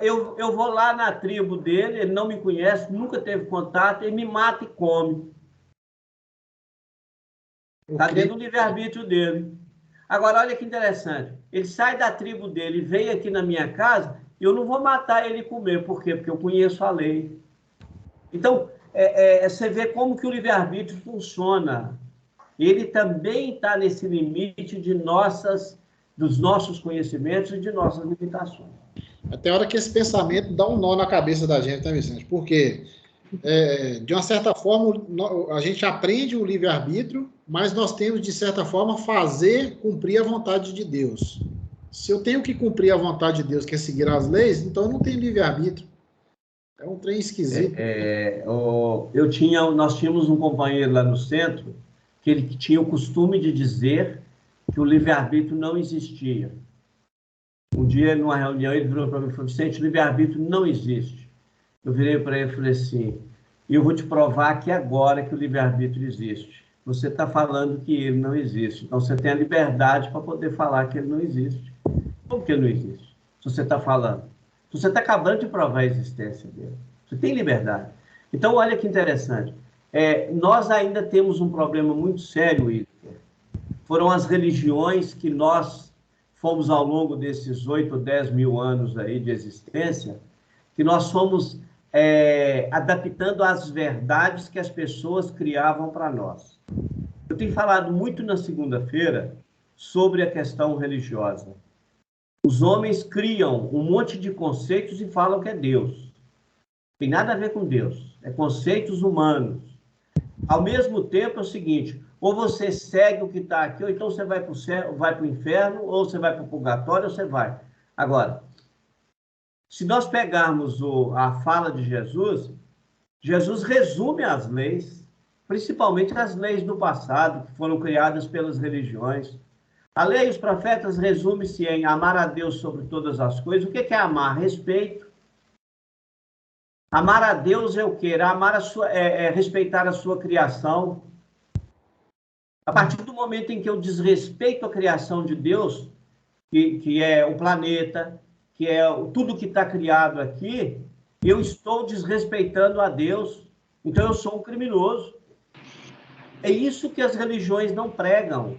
Eu vou lá na tribo dele, ele não me conhece, nunca teve contato, ele me mata e come. Está dentro do livre-arbítrio dele. Agora, olha que interessante. Ele sai da tribo dele, vem aqui na minha casa, e eu não vou matar ele e comer. Por quê? Porque eu conheço a lei. Então, você vê como que o livre-arbítrio funciona. Ele também está nesse limite dos nossos conhecimentos e de nossas limitações. Até a hora que esse pensamento dá um nó na cabeça da gente, né, Vicente? Porque, de uma certa forma, a gente aprende o livre-arbítrio, mas nós temos, de certa forma, cumprir a vontade de Deus. Se eu tenho que cumprir a vontade de Deus, que é seguir as leis, então eu não tenho livre-arbítrio. É um trem esquisito. Nós tínhamos um companheiro lá no centro que ele tinha o costume de dizer que o livre-arbítrio não existia. Um dia, numa reunião, ele virou para mim e falou: Vicente, o livre-arbítrio não existe. Eu virei para ele e falei assim: eu vou te provar aqui agora que o livre-arbítrio existe. Você está falando que ele não existe. Então, você tem a liberdade para poder falar que ele não existe. Como que ele não existe? Se você está falando. Você está acabando de provar a existência dele. Você tem liberdade. Então, olha que interessante. Nós ainda temos um problema muito sério, Wilker. Foram as religiões que nós fomos, ao longo desses 8 ou 10 mil anos aí de existência, que nós fomos adaptando às verdades que as pessoas criavam para nós. Eu tenho falado muito na segunda-feira sobre a questão religiosa. Os homens criam um monte de conceitos e falam que é Deus. Tem nada a ver com Deus. É conceitos humanos. Ao mesmo tempo, é o seguinte: ou você segue o que está aqui, ou então você vai para o céu, vai para o inferno, ou você vai para o purgatório, ou você vai. Agora, se nós pegarmos a fala de Jesus, Jesus resume as leis, principalmente as leis do passado, que foram criadas pelas religiões. A lei e os profetas resume-se em amar a Deus sobre todas as coisas. O que é amar? Respeito. Amar a Deus é o quê? Respeitar a sua criação. A partir do momento em que eu desrespeito a criação de Deus, que é o planeta, que é tudo que está criado aqui, eu estou desrespeitando a Deus. Então, eu sou um criminoso. É isso que as religiões não pregam.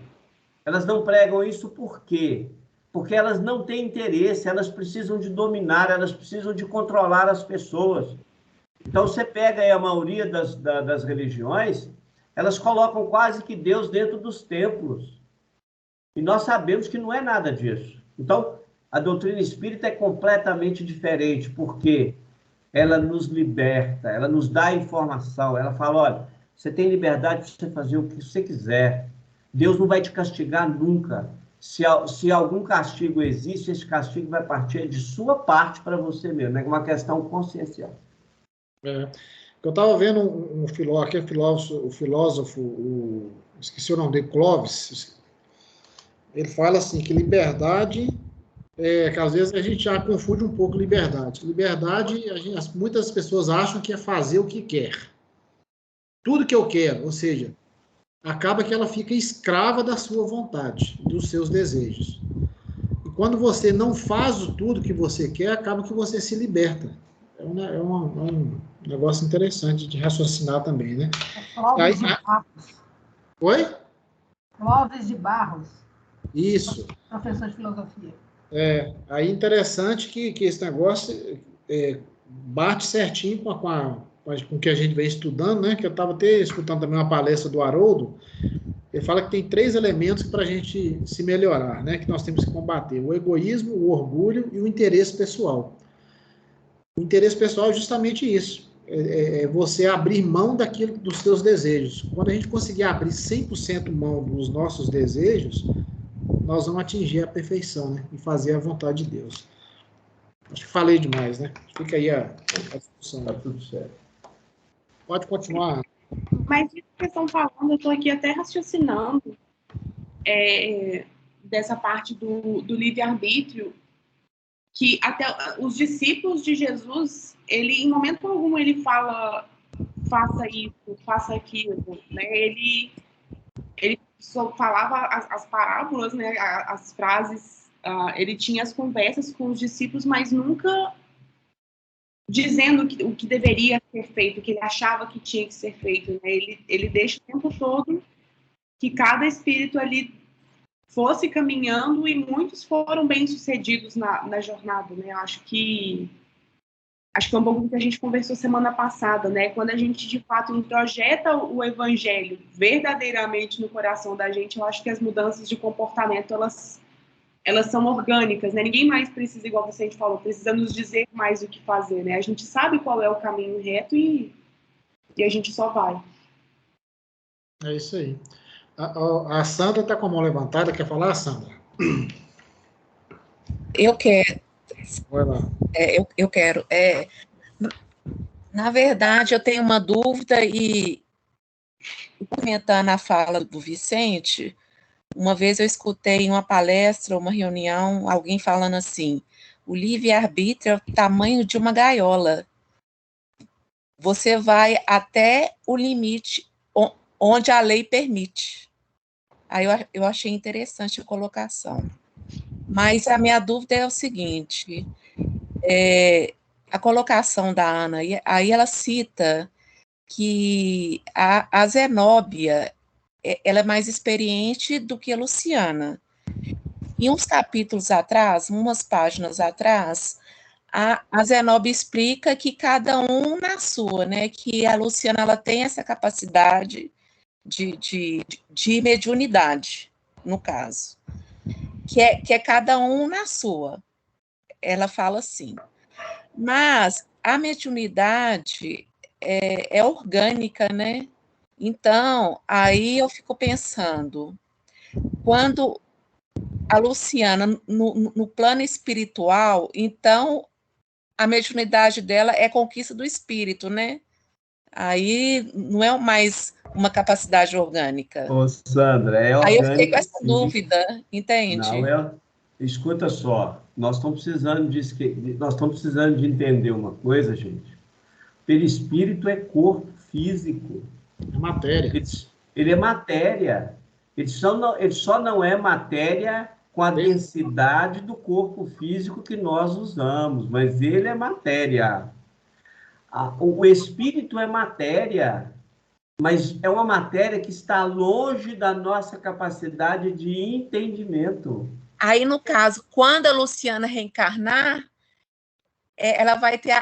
Elas não pregam isso por quê? Porque elas não têm interesse, elas precisam de dominar, elas precisam de controlar as pessoas. Então, você pega aí a maioria das religiões, elas colocam quase que Deus dentro dos templos. E nós sabemos que não é nada disso. Então, a doutrina espírita é completamente diferente, porque ela nos liberta, ela nos dá informação, ela fala, olha, você tem liberdade de você fazer o que você quiser. Deus não vai te castigar nunca. Se algum castigo existe, esse castigo vai partir de sua parte para você mesmo. É uma questão consciencial. Eu estava vendo um filósofo, esqueci o nome dele, Clovis. Ele fala assim que liberdade, que às vezes a gente já confunde um pouco liberdade. Liberdade, muitas pessoas acham que é fazer o que quer. Tudo que eu quero, ou seja, acaba que ela fica escrava da sua vontade, dos seus desejos. E quando você não faz tudo que você quer, acaba que você se liberta. É um negócio interessante de raciocinar também, né? Clóvis de Barros. Oi? Clóvis de Barros. Isso. Professor de filosofia. Aí interessante que esse negócio bate certinho com o que a gente vem estudando, né? Que eu estava até escutando também uma palestra do Haroldo. Ele fala que tem 3 elementos para a gente se melhorar, né? Que nós temos que combater: o egoísmo, o orgulho e o interesse pessoal. O interesse pessoal é justamente isso. É você abrir mão dos seus desejos. Quando a gente conseguir abrir 100% mão dos nossos desejos, nós vamos atingir a perfeição, né? E fazer a vontade de Deus. Acho que falei demais, né? Fica aí a discussão. Está tudo certo. Pode continuar. Mas isso que vocês estão falando, eu estou aqui até raciocinando dessa parte do livre-arbítrio, que até os discípulos de Jesus, em momento algum, ele fala, faça isso, faça aquilo, né? Ele só falava as parábolas, né? As frases, ele tinha as conversas com os discípulos, mas nunca dizendo o que deveria ser feito, o que ele achava que tinha que ser feito, né? Ele deixa o tempo todo que cada espírito ali fosse caminhando, e muitos foram bem-sucedidos na jornada, né? Acho que foi um pouco do que a gente conversou semana passada, né? Quando a gente, de fato, introjeta o evangelho verdadeiramente no coração da gente, eu acho que as mudanças de comportamento, elas são orgânicas, né? Ninguém mais precisa, igual você falou, precisa nos dizer mais o que fazer, né? A gente sabe qual é o caminho reto e a gente só vai. É isso aí. A Sandra está com a mão levantada. Quer falar, Sandra? Eu quero. Vai lá. Eu quero. Na verdade, eu tenho uma dúvida e, comentando a fala do Vicente, uma vez eu escutei em uma palestra, uma reunião, alguém falando assim: o livre-arbítrio é o tamanho de uma gaiola. Você vai até o limite onde a lei permite. Aí eu achei interessante a colocação. Mas a minha dúvida é o seguinte: a colocação da Ana, aí ela cita que a Zenóbia, ela é mais experiente do que a Luciana. Em uns capítulos atrás, umas páginas atrás, a Zenóbia explica que cada um na sua, né? Que a Luciana, ela tem essa capacidade de mediunidade, no caso, que é cada um na sua. Ela fala assim. Mas a mediunidade é orgânica, né? Então, aí eu fico pensando, quando a Luciana, no plano espiritual, então a mediunidade dela é conquista do espírito, né? Aí não é mais uma capacidade orgânica. Ô, Sandra, é Aí eu orgânico. fiquei com essa Sim. dúvida, entende? Não, escuta só, nós estamos precisando de entender uma coisa, gente. Perispírito é corpo físico. É matéria. Ele é matéria. Ele só não é matéria com a densidade do corpo físico que nós usamos, mas ele é matéria. O espírito é matéria, mas é uma matéria que está longe da nossa capacidade de entendimento. Aí, no caso, quando a Luciana reencarnar, ela vai ter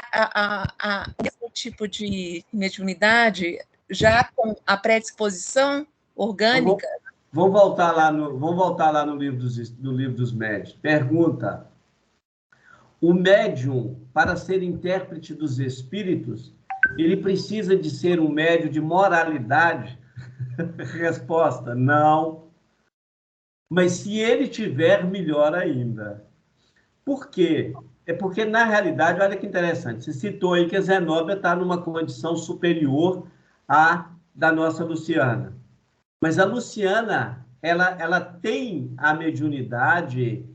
esse tipo de mediunidade já com a predisposição orgânica? Vamos voltar lá no livro dos médiuns. Pergunta: o médium, para ser intérprete dos espíritos, ele precisa de ser um médium de moralidade? Resposta: não. Mas se ele tiver, melhor ainda. Por quê? É porque, na realidade, olha que interessante, você citou aí que a Zenobia está numa condição superior à da nossa Luciana. Mas a Luciana, ela tem a mediunidade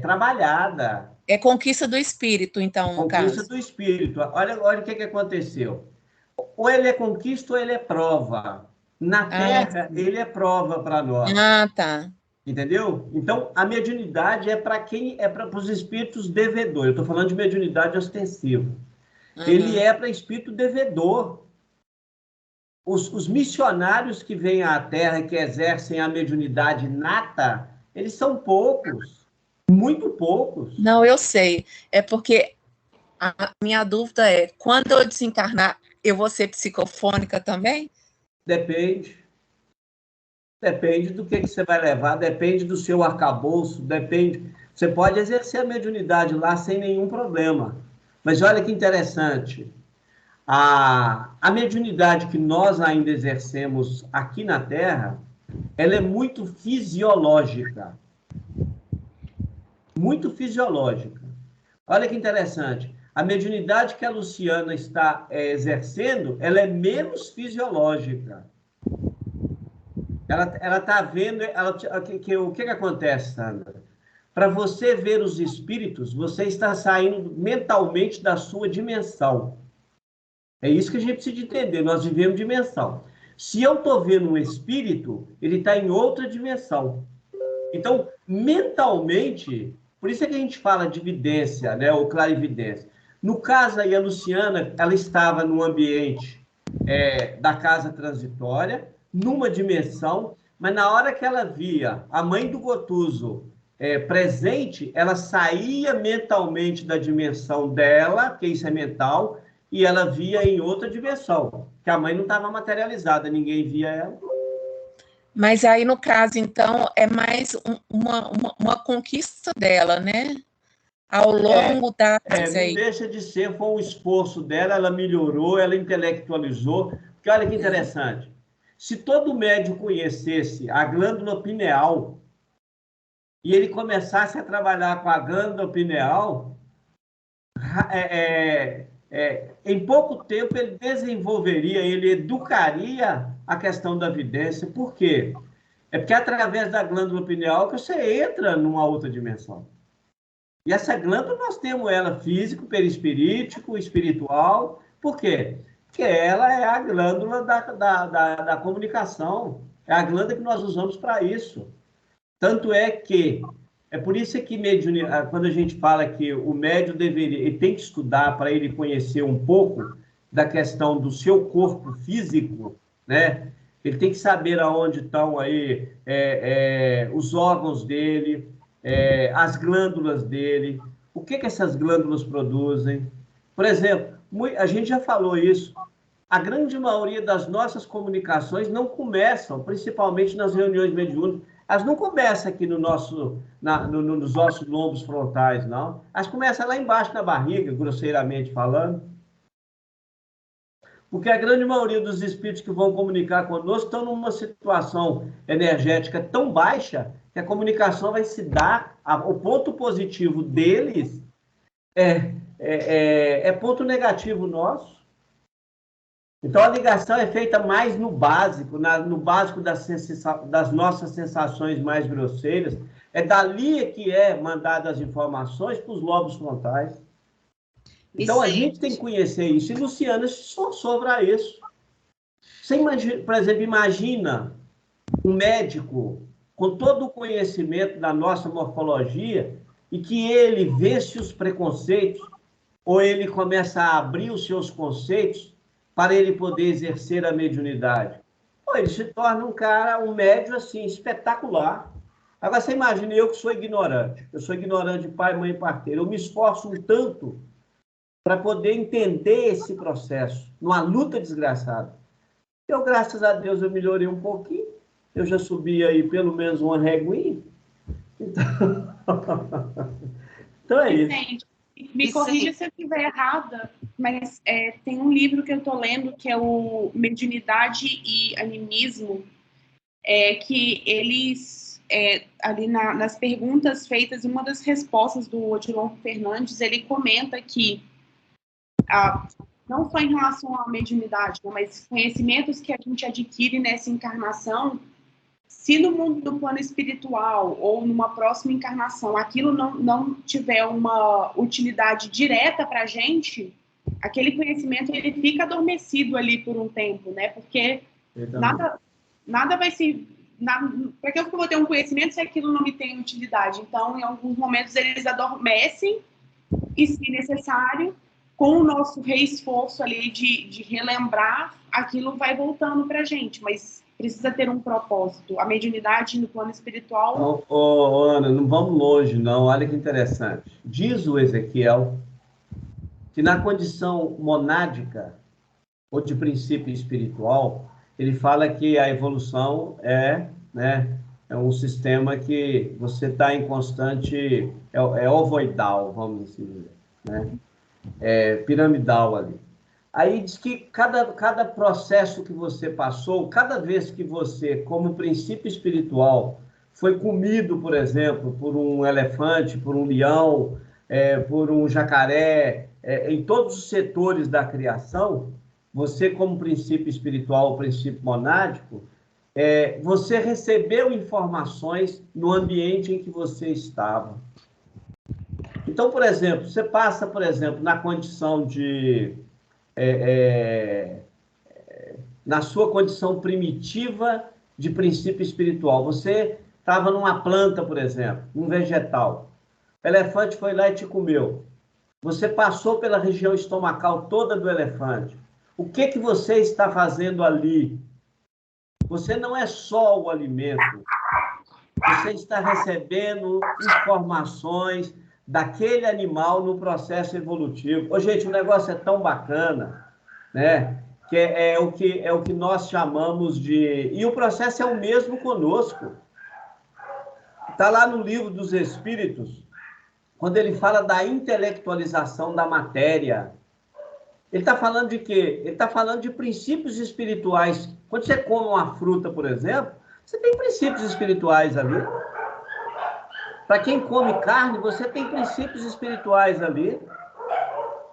trabalhada. É conquista do espírito, então, no Conquista caso. do espírito. Olha o que aconteceu. Ou ele é conquista ou ele é prova. Na Terra, ele é prova para nós. Ah, tá. Entendeu? Então, a mediunidade é para quem? É para os espíritos devedores. Eu estou falando de mediunidade ostensiva. Ele é para espírito devedor. Os missionários que vêm à Terra e que exercem a mediunidade nata, eles são poucos. Muito poucos. Não, eu sei. É porque a minha dúvida é, quando eu desencarnar, eu vou ser psicofônica também? Depende. Depende do que você vai levar, depende do seu arcabouço, depende. Você pode exercer a mediunidade lá sem nenhum problema. Mas olha que interessante. A mediunidade que nós ainda exercemos aqui na Terra, ela é muito fisiológica. Muito fisiológica. Olha que interessante. A mediunidade que a Luciana está exercendo, ela é menos fisiológica. Ela está vendo... o que acontece, Sandra? Para você ver os espíritos, você está saindo mentalmente da sua dimensão. É isso que a gente precisa entender. Nós vivemos dimensão. Se eu estou vendo um espírito, ele está em outra dimensão. Então, mentalmente, por isso é que a gente fala de vidência, né, ou clarividência. No caso aí, a Luciana, ela estava no ambiente da casa transitória, numa dimensão, mas na hora que ela via a mãe do Gotuso presente, ela saía mentalmente da dimensão dela, que isso é mental, e ela via em outra dimensão, que a mãe não estava materializada, ninguém via ela. Mas aí, no caso, então, é mais uma conquista dela, né? Ao longo da... não deixa de ser, foi um esforço dela, ela melhorou, ela intelectualizou. Porque olha que interessante, se todo médium conhecesse a glândula pineal e ele começasse a trabalhar com a glândula pineal, em pouco tempo ele desenvolveria, ele educaria a questão da vidência. Por quê? É porque através da glândula pineal que você entra numa outra dimensão. E essa glândula nós temos ela físico, perispirítico, espiritual. Por quê? Porque ela é a glândula da comunicação. É a glândula que nós usamos para isso. Tanto é que é por isso que quando a gente fala que o médium ele tem que estudar para ele conhecer um pouco da questão do seu corpo físico, né? Ele tem que saber aonde estão aí os órgãos dele, as glândulas dele, o que essas glândulas produzem. Por exemplo, a gente já falou isso, a grande maioria das nossas comunicações não começam, principalmente nas reuniões mediúnicas, elas não começam aqui nos nossos lobos frontais, não. Elas começam lá embaixo na barriga, grosseiramente falando. Porque a grande maioria dos espíritos que vão comunicar conosco estão numa situação energética tão baixa que a comunicação vai se dar, o ponto positivo deles é ponto negativo nosso. Então, a ligação é feita mais no básico, no básico das nossas sensações mais grosseiras. É dali que mandadas as informações para os lobos frontais. Então, a gente tem que conhecer isso. E Luciana se esforçou para isso. Você imagina, por exemplo, imagina um médico com todo o conhecimento da nossa morfologia e que ele vê-se os preconceitos ou ele começa a abrir os seus conceitos para ele poder exercer a mediunidade. Ele se torna um médium assim, espetacular. Agora, você imagina eu que sou ignorante. Eu sou ignorante de pai, mãe e parteira. Eu me esforço um tanto para poder entender esse processo, numa luta desgraçada. Eu, graças a Deus, eu melhorei um pouquinho. eu já subi aí pelo menos uma reguinha. Então, então é isso. Vicente, me corrija se eu estiver errada, mas tem um livro que eu estou lendo que é o Mediunidade e Animismo, que eles, ali nas perguntas feitas, uma das respostas do Odilon Fernandes, ele comenta que, não só em relação à mediunidade, mas conhecimentos que a gente adquire nessa encarnação, se no mundo do plano espiritual ou numa próxima encarnação aquilo não tiver uma utilidade direta para a gente, aquele conhecimento ele fica adormecido ali por um tempo, né? Porque nada vai se... Para que eu vou ter um conhecimento se aquilo não me tem utilidade? Então, em alguns momentos, eles adormecem e, se necessário, com o nosso reesforço ali de relembrar, aquilo vai voltando para a gente, mas precisa ter um propósito. A mediunidade no plano espiritual... Ana, não vamos longe, não. Olha que interessante. Diz o Ezequiel que na condição monádica ou de princípio espiritual, ele fala que a evolução é um sistema que você está em constante... É ovoidal, vamos assim dizer, né? É piramidal ali. Aí diz que cada processo que você passou, cada vez que você, como princípio espiritual, foi comido, por exemplo, por um elefante, por um leão, por um jacaré, em todos os setores da criação, você, como princípio espiritual, princípio monádico, você recebeu informações no ambiente em que você estava. Então, por exemplo, você passa, por exemplo, na condição de... na sua condição primitiva de princípio espiritual. Você estava numa planta, por exemplo, um vegetal. O elefante foi lá e te comeu. Você passou pela região estomacal toda do elefante. O que você está fazendo ali? Você não é só o alimento. Você está recebendo informações daquele animal no processo evolutivo. Ô, gente, o negócio é tão bacana, né? Que é o que nós chamamos de... E o processo é o mesmo conosco. Está lá no Livro dos Espíritos, quando ele fala da intelectualização da matéria. Ele está falando de quê? Ele está falando de princípios espirituais. Quando você come uma fruta, por exemplo, você tem princípios espirituais ali. Para quem come carne, você tem princípios espirituais ali.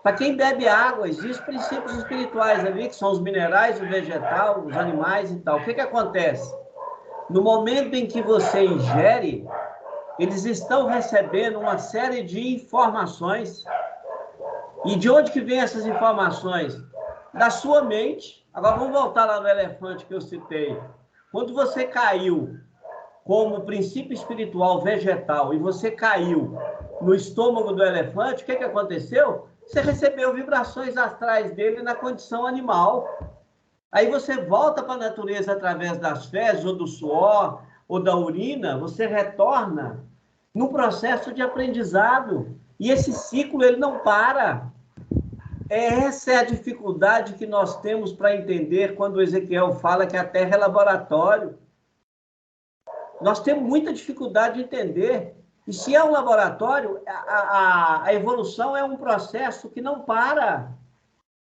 Para quem bebe água, existem princípios espirituais ali, que são os minerais, o vegetal, os animais e tal. O que acontece? No momento em que você ingere, eles estão recebendo uma série de informações. E de onde que vem essas informações? Da sua mente. Agora vamos voltar lá no elefante que eu citei. Quando você caiu como princípio espiritual vegetal e você caiu no estômago do elefante, o que aconteceu? Você recebeu vibrações astrais dele na condição animal. Aí você volta para a natureza através das fezes, ou do suor, ou da urina, você retorna no processo de aprendizado. E esse ciclo, ele não para. Essa é a dificuldade que nós temos para entender quando o Ezequiel fala que a Terra é laboratório. Nós temos muita dificuldade de entender. E se é um laboratório, a evolução é um processo que não para.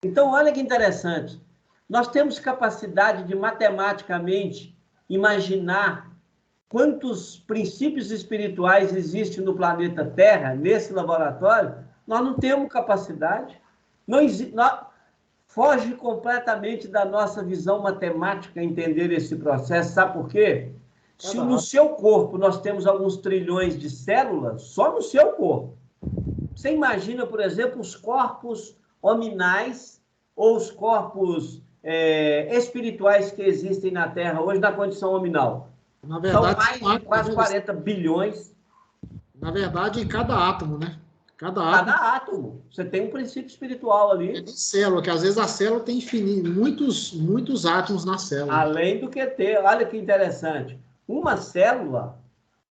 Então, olha que interessante. Nós temos capacidade de matematicamente imaginar quantos princípios espirituais existem no planeta Terra, nesse laboratório. Nós não temos capacidade. Foge completamente da nossa visão matemática entender esse processo. Sabe por quê? Se no seu corpo nós temos alguns trilhões de células, só no seu corpo. Você imagina, por exemplo, os corpos hominais ou os corpos espirituais que existem na Terra hoje na condição hominal? Na verdade, são mais de quase 40 bilhões. Na verdade, em cada átomo, né? Cada átomo. Você tem um princípio espiritual ali. É de célula, que às vezes a célula tem muitos átomos na célula. Além do que ter, olha que interessante. Uma célula,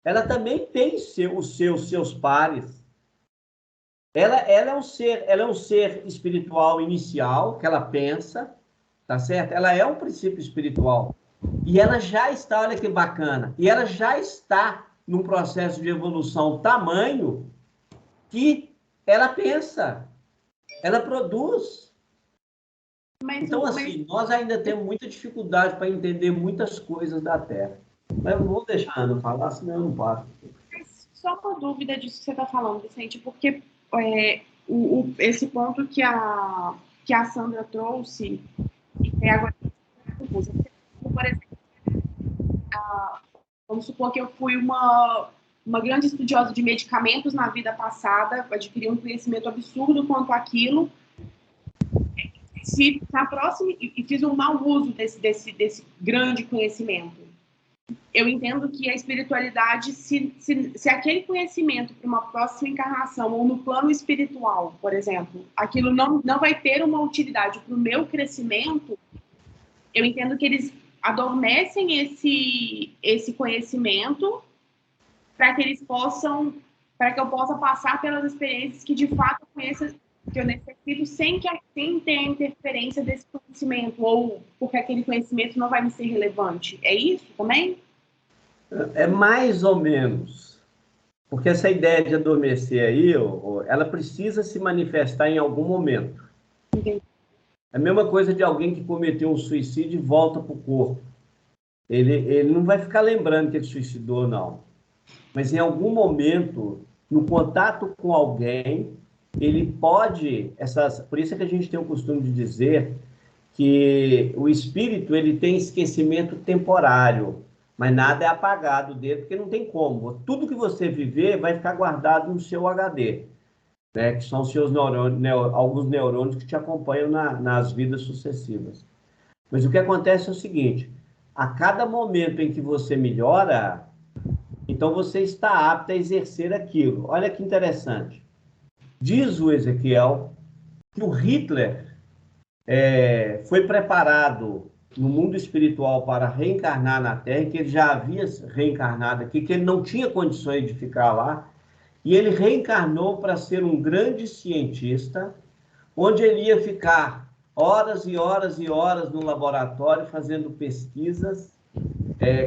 ela também tem os seus pares. Ela é um ser espiritual inicial, que ela pensa, tá certo? Ela é um princípio espiritual. E ela já está, olha que bacana, e ela já está num processo de evolução tamanho que ela pensa, ela produz. Então, assim, nós ainda temos muita dificuldade para entender muitas coisas da Terra. Mas eu não vou deixar a Ana falar, senão eu não paro. Só uma dúvida disso que você está falando, Vicente, porque esse ponto que a Sandra trouxe, e agora, por exemplo, vamos supor que eu fui uma grande estudiosa de medicamentos na vida passada, adquiri um conhecimento absurdo quanto àquilo, se na próxima, e fiz um mau uso desse grande conhecimento. Eu entendo que a espiritualidade, se aquele conhecimento para uma próxima encarnação, ou no plano espiritual, por exemplo, aquilo não vai ter uma utilidade para o meu crescimento, eu entendo que eles adormecem esse conhecimento para que eles possam, para que eu possa passar pelas experiências que de fato que eu necessito sem ter a interferência desse conhecimento, ou porque aquele conhecimento não vai me ser relevante. É isso também? É mais ou menos. Porque essa ideia de adormecer aí, ela precisa se manifestar em algum momento. Entendi. É a mesma coisa de alguém que cometeu um suicídio e volta para o corpo. Ele não vai ficar lembrando que ele suicidou, não. Mas em algum momento, no contato com alguém, ele pode... Por isso é que a gente tem o costume de dizer que o espírito ele tem esquecimento temporário, mas nada é apagado dele, porque não tem como. Tudo que você viver vai ficar guardado no seu HD, né? Que são os seus neurônios, alguns neurônios que te acompanham nas vidas sucessivas. Mas o que acontece é o seguinte, a cada momento em que você melhora, então você está apto a exercer aquilo. Olha que interessante. Diz o Ezequiel que o Hitler foi preparado no mundo espiritual para reencarnar na Terra, que ele já havia reencarnado aqui, que ele não tinha condições de ficar lá, e ele reencarnou para ser um grande cientista, onde ele ia ficar horas e horas e horas no laboratório fazendo pesquisas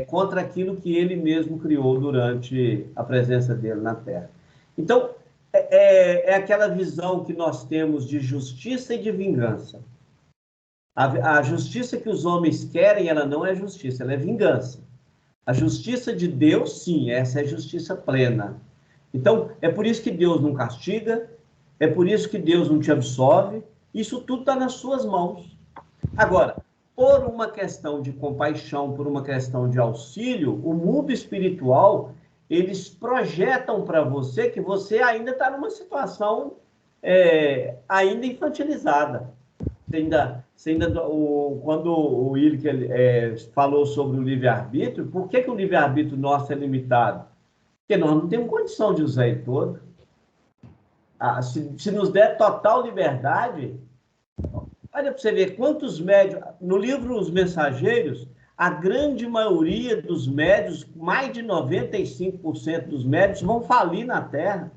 contra aquilo que ele mesmo criou durante a presença dele na Terra. Então, é aquela visão que nós temos de justiça e de vingança. A justiça que os homens querem, ela não é justiça, ela é vingança. A justiça de Deus, sim, essa é justiça plena. Então, é por isso que Deus não castiga, é por isso que Deus não te absolve, isso tudo está nas suas mãos. Agora, por uma questão de compaixão, por uma questão de auxílio, o mundo espiritual, eles projetam para você que você ainda está numa situação ainda infantilizada. Quando o Wilke falou sobre o livre-arbítrio, por que o livre-arbítrio nosso é limitado? Porque nós não temos condição de usar ele todo. Se nos der total liberdade, olha para você ver quantos médios... No livro Os Mensageiros, a grande maioria dos médios, mais de 95% dos médios, vão falir na Terra.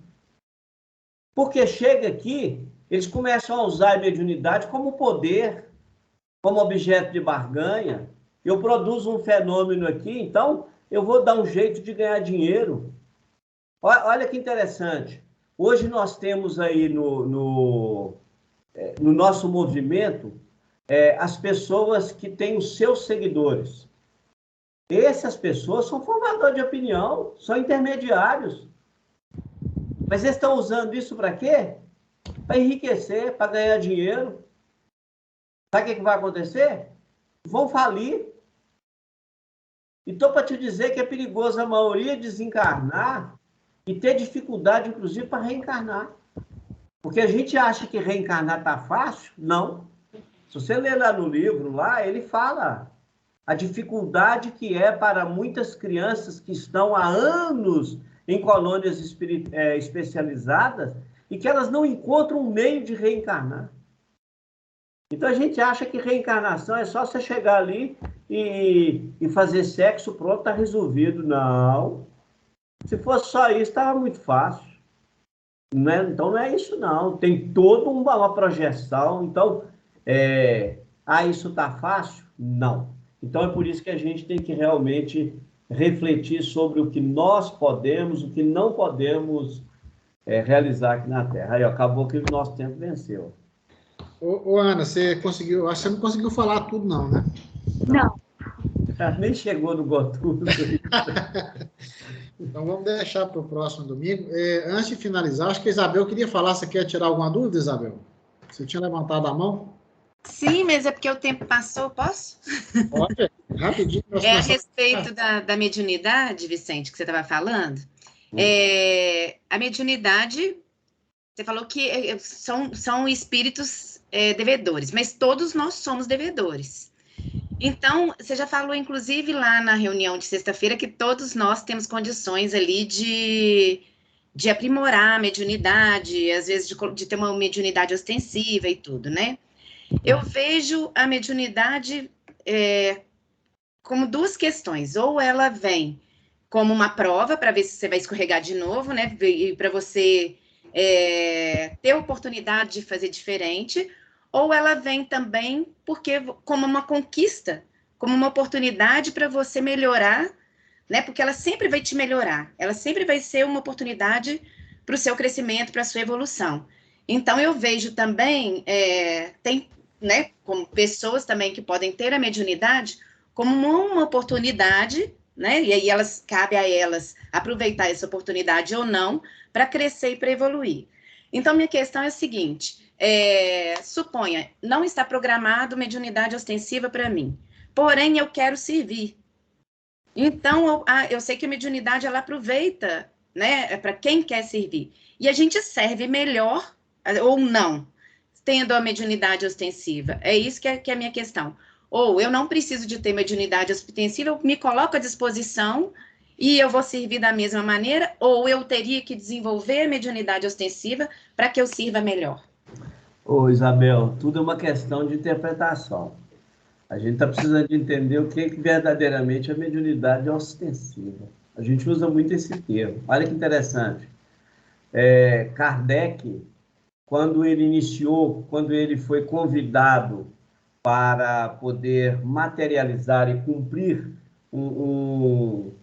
Porque chega aqui, eles começam a usar a mediunidade como poder, como objeto de barganha. Eu produzo um fenômeno aqui, então eu vou dar um jeito de ganhar dinheiro. Olha que interessante. Hoje nós temos aí no nosso movimento as pessoas que têm os seus seguidores. Essas pessoas são formadores de opinião, são intermediários. Mas eles estão usando isso para quê? Para enriquecer, para ganhar dinheiro. Sabe o que vai acontecer? Vão falir. Então, para te dizer que é perigoso a maioria desencarnar e ter dificuldade, inclusive, para reencarnar. Porque a gente acha que reencarnar está fácil? Não. Se você ler lá no livro, lá, ele fala a dificuldade que é para muitas crianças que estão há anos em colônias especializadas e que elas não encontram um meio de reencarnar. Então, a gente acha que reencarnação é só você chegar ali e fazer sexo, pronto, está resolvido. Não. Se fosse só isso, estava muito fácil. Então, não é isso, não. Tem toda uma projeção. Então, isso está fácil? Não. Então, é por isso que a gente tem que realmente refletir sobre o que nós podemos, o que não podemos realizar aqui na Terra. Aí, ó, acabou que o nosso tempo venceu. Ô, Ana, você conseguiu... Acho que você não conseguiu falar tudo, não, né? Não. Nem chegou no Gotuso. Então, vamos deixar para o próximo domingo. Antes de finalizar, acho que a Isabel queria falar. Você quer tirar alguma dúvida, Isabel? Você tinha levantado a mão? Sim, mas é porque o tempo passou, posso? Pode, rapidinho. A respeito da mediunidade, Vicente, que você estava falando. A mediunidade, você falou que são espíritos devedores, mas todos nós somos devedores. Então, você já falou, inclusive, lá na reunião de sexta-feira, que todos nós temos condições ali de aprimorar a mediunidade, às vezes de ter uma mediunidade ostensiva e tudo, né? Eu vejo a mediunidade como duas questões. Ou ela vem como uma prova para ver se você vai escorregar de novo, né? E para você ter a oportunidade de fazer diferente. Ou ela vem também como uma conquista, como uma oportunidade para você melhorar, né? Porque ela sempre vai te melhorar. Ela sempre vai ser uma oportunidade para o seu crescimento, para a sua evolução. Então, eu vejo também, tem, né, como pessoas também que podem ter a mediunidade como uma oportunidade, né, e aí cabe a elas aproveitar essa oportunidade ou não para crescer e para evoluir. Então, minha questão é a seguinte, suponha, não está programado mediunidade ostensiva para mim, porém eu quero servir. Então, eu sei que a mediunidade, ela aproveita, né, para quem quer servir. E a gente serve melhor ou não, tendo a mediunidade ostensiva. É isso que é a minha questão. Ou eu não preciso de ter mediunidade ostensiva, eu me coloco à disposição e eu vou servir da mesma maneira, ou eu teria que desenvolver a mediunidade ostensiva para que eu sirva melhor. Ô, Isabel, tudo é uma questão de interpretação. A gente está precisando de entender o que verdadeiramente a mediunidade é ostensiva. A gente usa muito esse termo. Olha que interessante. Kardec, quando ele foi convidado para poder materializar e cumprir um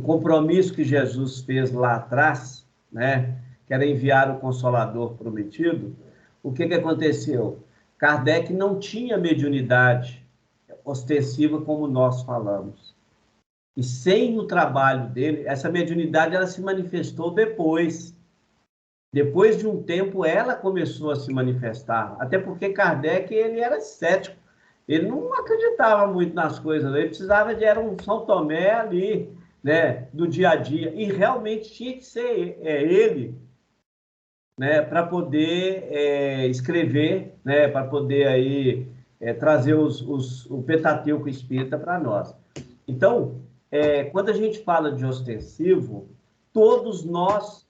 compromisso que Jesus fez lá atrás, né, que era enviar o Consolador prometido, o que aconteceu? Kardec não tinha mediunidade ostensiva como nós falamos. E sem o trabalho dele, essa mediunidade ela se manifestou depois. Depois de um tempo, ela começou a se manifestar. Até porque Kardec ele era cético. Ele não acreditava muito nas coisas. Ele precisava era um São Tomé ali, né, do dia a dia. E realmente tinha que ser ele, né, para poder escrever, né, para poder aí trazer o Pentateuco Espírita para nós. Então, quando a gente fala de ostensivo, todos nós,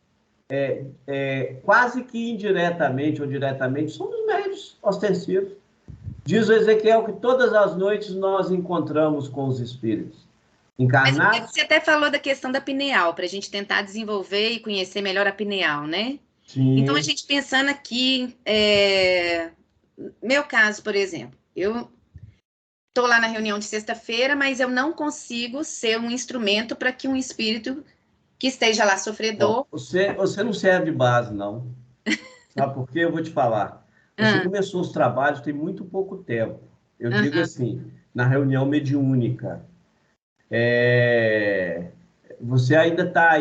quase que indiretamente ou diretamente, somos médios ostensivos. Diz o Ezequiel que todas as noites nós encontramos com os espíritos encarnados. Mas você até falou da questão da pineal, para a gente tentar desenvolver e conhecer melhor a pineal, né? Sim. Então, a gente pensando aqui, meu caso, por exemplo, eu estou lá na reunião de sexta-feira, mas eu não consigo ser um instrumento para que um espírito que esteja lá sofredor... Bom, você não serve de base, não. Sabe por quê? Eu vou te falar. Você começou os trabalhos tem muito pouco tempo. Eu digo assim, na reunião mediúnica. Você ainda está...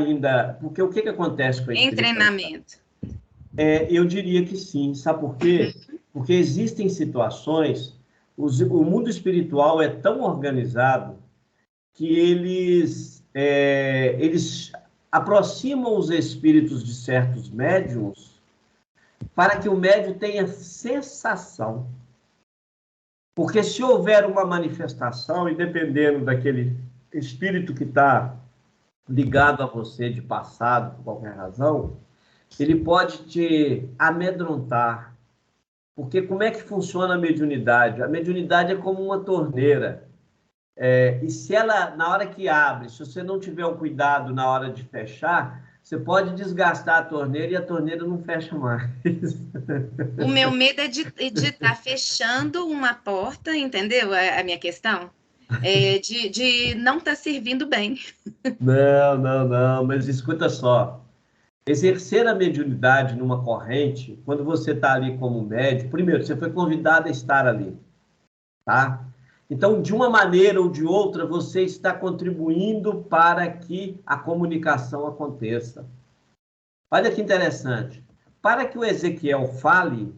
Porque o que acontece com a em treinamento? Eu diria que sim. Sabe por quê? Porque existem situações... O mundo espiritual é tão organizado que eles aproximam os espíritos de certos médiuns para que o médium tenha sensação. Porque se houver uma manifestação, e dependendo daquele espírito que está ligado a você de passado, por qualquer razão, ele pode te amedrontar. Porque como é que funciona a mediunidade? A mediunidade é como uma torneira. E se ela, na hora que abre, se você não tiver o cuidado na hora de fechar, você pode desgastar a torneira e a torneira não fecha mais. O meu medo é de estar fechando uma porta, entendeu? A minha questão. de não estar servindo bem. Não, mas escuta só. Exercer a mediunidade numa corrente, quando você está ali como médium, primeiro, você foi convidado a estar ali, tá? Então, de uma maneira ou de outra, você está contribuindo para que a comunicação aconteça. Olha que interessante. Para que o Ezequiel fale,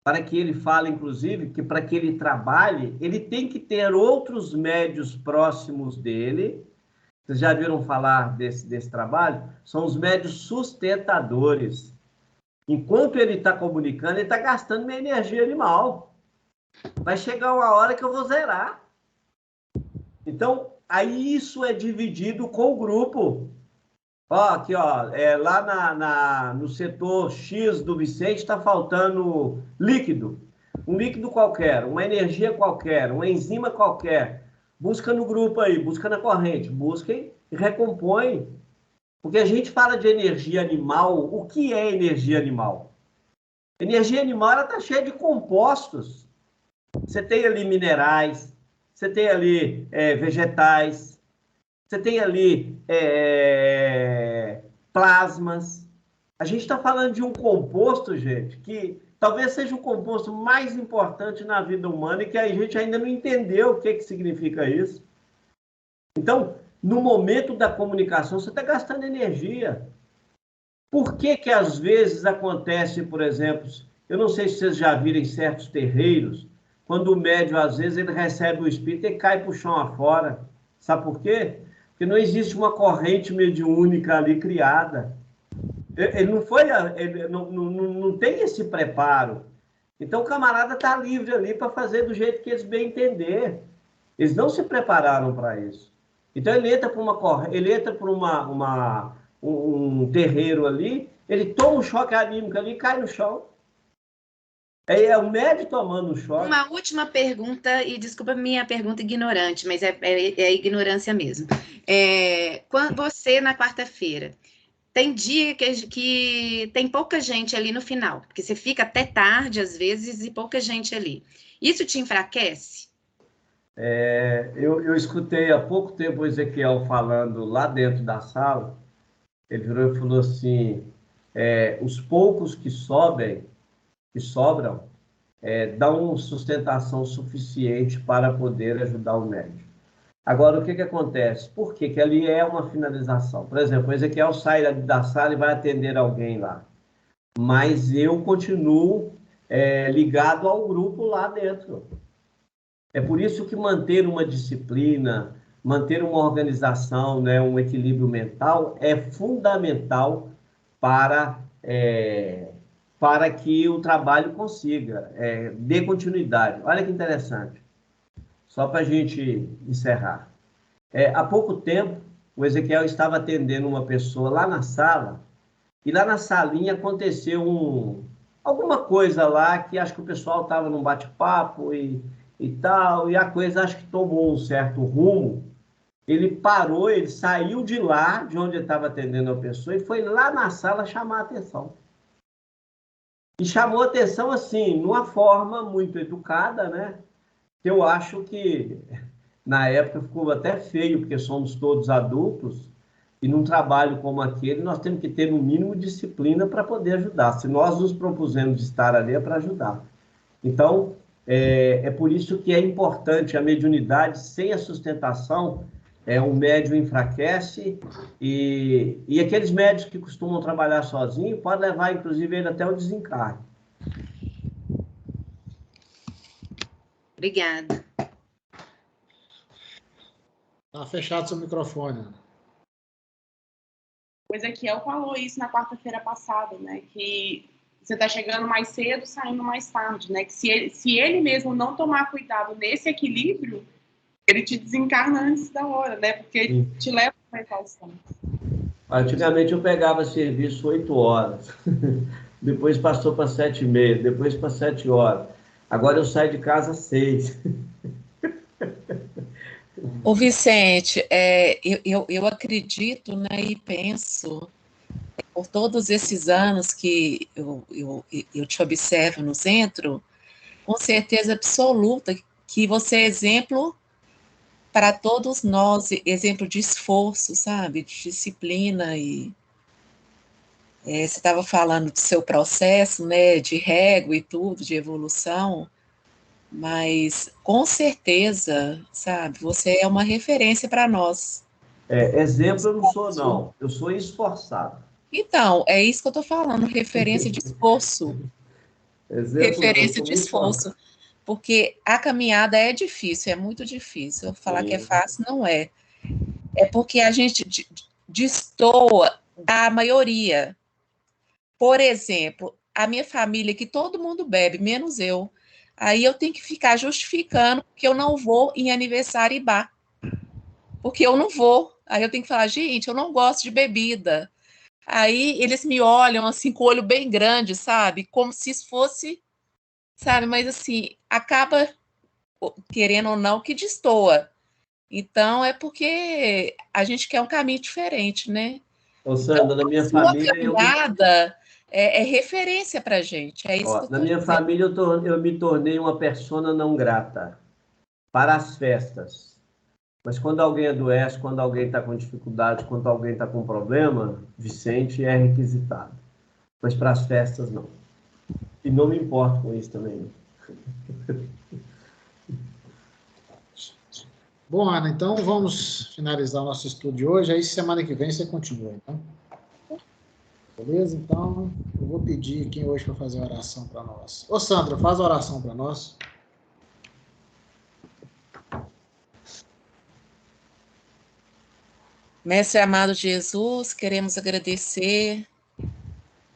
para que ele fale, inclusive, que para que ele trabalhe, ele tem que ter outros médios próximos dele. Vocês já viram falar desse trabalho? São os médios sustentadores. Enquanto ele está comunicando, ele está gastando minha energia animal. Vai chegar uma hora que eu vou zerar. Então, aí isso é dividido com o grupo. Ó, aqui, ó, lá no setor X do Vicente está faltando líquido. Um líquido qualquer, uma energia qualquer, uma enzima qualquer. Busca no grupo aí, busca na corrente, busquem e recompõem. Porque a gente fala de energia animal, o que é energia animal? Energia animal, ela está cheia de compostos. Você tem ali minerais, você tem ali vegetais, você tem ali plasmas. A gente está falando de um composto, gente, que talvez seja o composto mais importante na vida humana e que a gente ainda não entendeu o que significa isso. Então, no momento da comunicação, você está gastando energia. Por que às vezes acontece, por exemplo, eu não sei se vocês já viram em certos terreiros, quando o médium, às vezes, ele recebe o espírito e cai para o chão afora. Sabe por quê? Porque não existe uma corrente mediúnica ali criada. Ele não foi, ele não tem esse preparo. Então o camarada está livre ali para fazer do jeito que eles bem entender. Eles não se prepararam para isso. Então ele entra para um terreiro ali, ele toma um choque anímico ali e cai no chão. É o médium tomando um choque. Uma última pergunta, e desculpa minha pergunta ignorante, mas é ignorância mesmo. Quando você, na quarta-feira, tem dia que tem pouca gente ali no final, porque você fica até tarde, às vezes, e pouca gente ali. Isso te enfraquece? Eu escutei há pouco tempo o Ezequiel falando lá dentro da sala. Ele virou e falou assim, os poucos que sobram, dão sustentação suficiente para poder ajudar o médium. Agora, o que acontece? Por quê? Que ali é uma finalização. Por exemplo, o Ezequiel sai da sala e vai atender alguém lá. Mas eu continuo ligado ao grupo lá dentro. É por isso que manter uma disciplina, manter uma organização, né, um equilíbrio mental é fundamental para que o trabalho consiga dê continuidade. Olha que interessante. Só para a gente encerrar. Há pouco tempo, o Ezequiel estava atendendo uma pessoa lá na sala, e lá na salinha aconteceu alguma coisa lá que acho que o pessoal estava num bate-papo e tal, e a coisa acho que tomou um certo rumo. Ele parou, ele saiu de lá, de onde ele estava atendendo a pessoa, e foi lá na sala chamar a atenção. E chamou a atenção, assim, numa forma muito educada, né? Eu acho que, na época, ficou até feio, porque somos todos adultos, e num trabalho como aquele, nós temos que ter, no mínimo, disciplina para poder ajudar. Se nós nos propusemos estar ali, é para ajudar. Então, é por isso que é importante a mediunidade. Sem a sustentação, o médium enfraquece, e aqueles médios que costumam trabalhar sozinhos, pode levar, inclusive, ele até o desencarne. Obrigada. Tá fechado seu microfone, Ana. O Ezequiel falou isso na quarta-feira passada, né? Que você está chegando mais cedo, saindo mais tarde, né? Que se ele mesmo não tomar cuidado nesse equilíbrio, ele te desencarna antes da hora, né? Porque ele te leva para a exaustão. Antigamente eu pegava serviço 8 horas, depois passou para 7h30, depois para 7 horas. Agora eu saio de casa às 6. Ô Vicente, eu acredito, né, e penso, por todos esses anos que eu te observo no centro, com certeza absoluta que você é exemplo para todos nós exemplo de esforço, sabe? De disciplina e você estava falando do seu processo, né, de régua e tudo, de evolução, mas com certeza, sabe, você é uma referência para nós. Exemplo eu não sou, não. Eu sou esforçado. Então, é isso que eu estou falando, referência de esforço. Exemplo, Referência de esforço. Porque a caminhada é difícil, é muito difícil. Eu falar que é fácil, não é. É porque a gente destoa da maioria. Por exemplo, a minha família, que todo mundo bebe, menos eu. Aí eu tenho que ficar justificando que eu não vou em aniversário e bar. Porque eu não vou. Aí eu tenho que falar, gente, eu não gosto de bebida. Aí eles me olham assim com o olho bem grande, sabe? Como se isso fosse, sabe? Mas assim, acaba, querendo ou não, que destoa. Então é porque a gente quer um caminho diferente, né? Ô, Sandra, na minha família... caminhada é referência pra gente. É isso que eu Na minha família, eu me tornei uma persona não grata para as festas. Mas quando alguém adoece, quando alguém está com dificuldade, quando alguém está com problema, Vicente é requisitado. Mas para as festas, não. E não me importo com isso também. Bom, Ana, então vamos finalizar o nosso estudo de hoje. Aí semana que vem você continua, então. Beleza? Então, eu vou pedir quem hoje para fazer a oração para nós. Ô, Sandra, faz a oração para nós. Mestre amado Jesus, queremos agradecer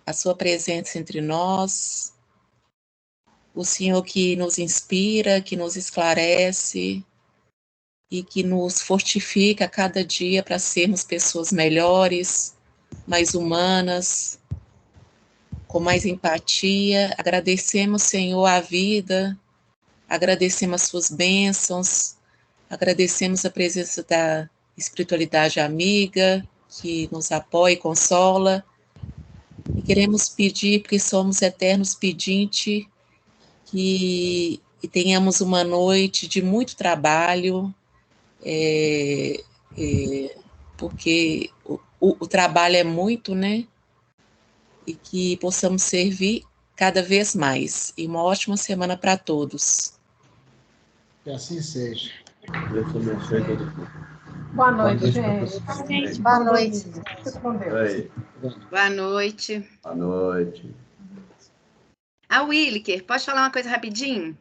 a sua presença entre nós, o Senhor que nos inspira, que nos esclarece e que nos fortifica a cada dia para sermos pessoas melhores, mais humanas, com mais empatia. Agradecemos, Senhor, a vida, agradecemos as suas bênçãos, agradecemos a presença da espiritualidade amiga, que nos apoia e consola. E queremos pedir, porque somos eternos pedintes, que tenhamos uma noite de muito trabalho, porque o trabalho é muito, né? E que possamos servir cada vez mais. E uma ótima semana para todos. Que assim seja. Deus abençoe todo mundo. Boa noite, gente. Boa noite. Fique com Deus. Boa noite. Boa noite. A Williker, pode falar uma coisa rapidinho?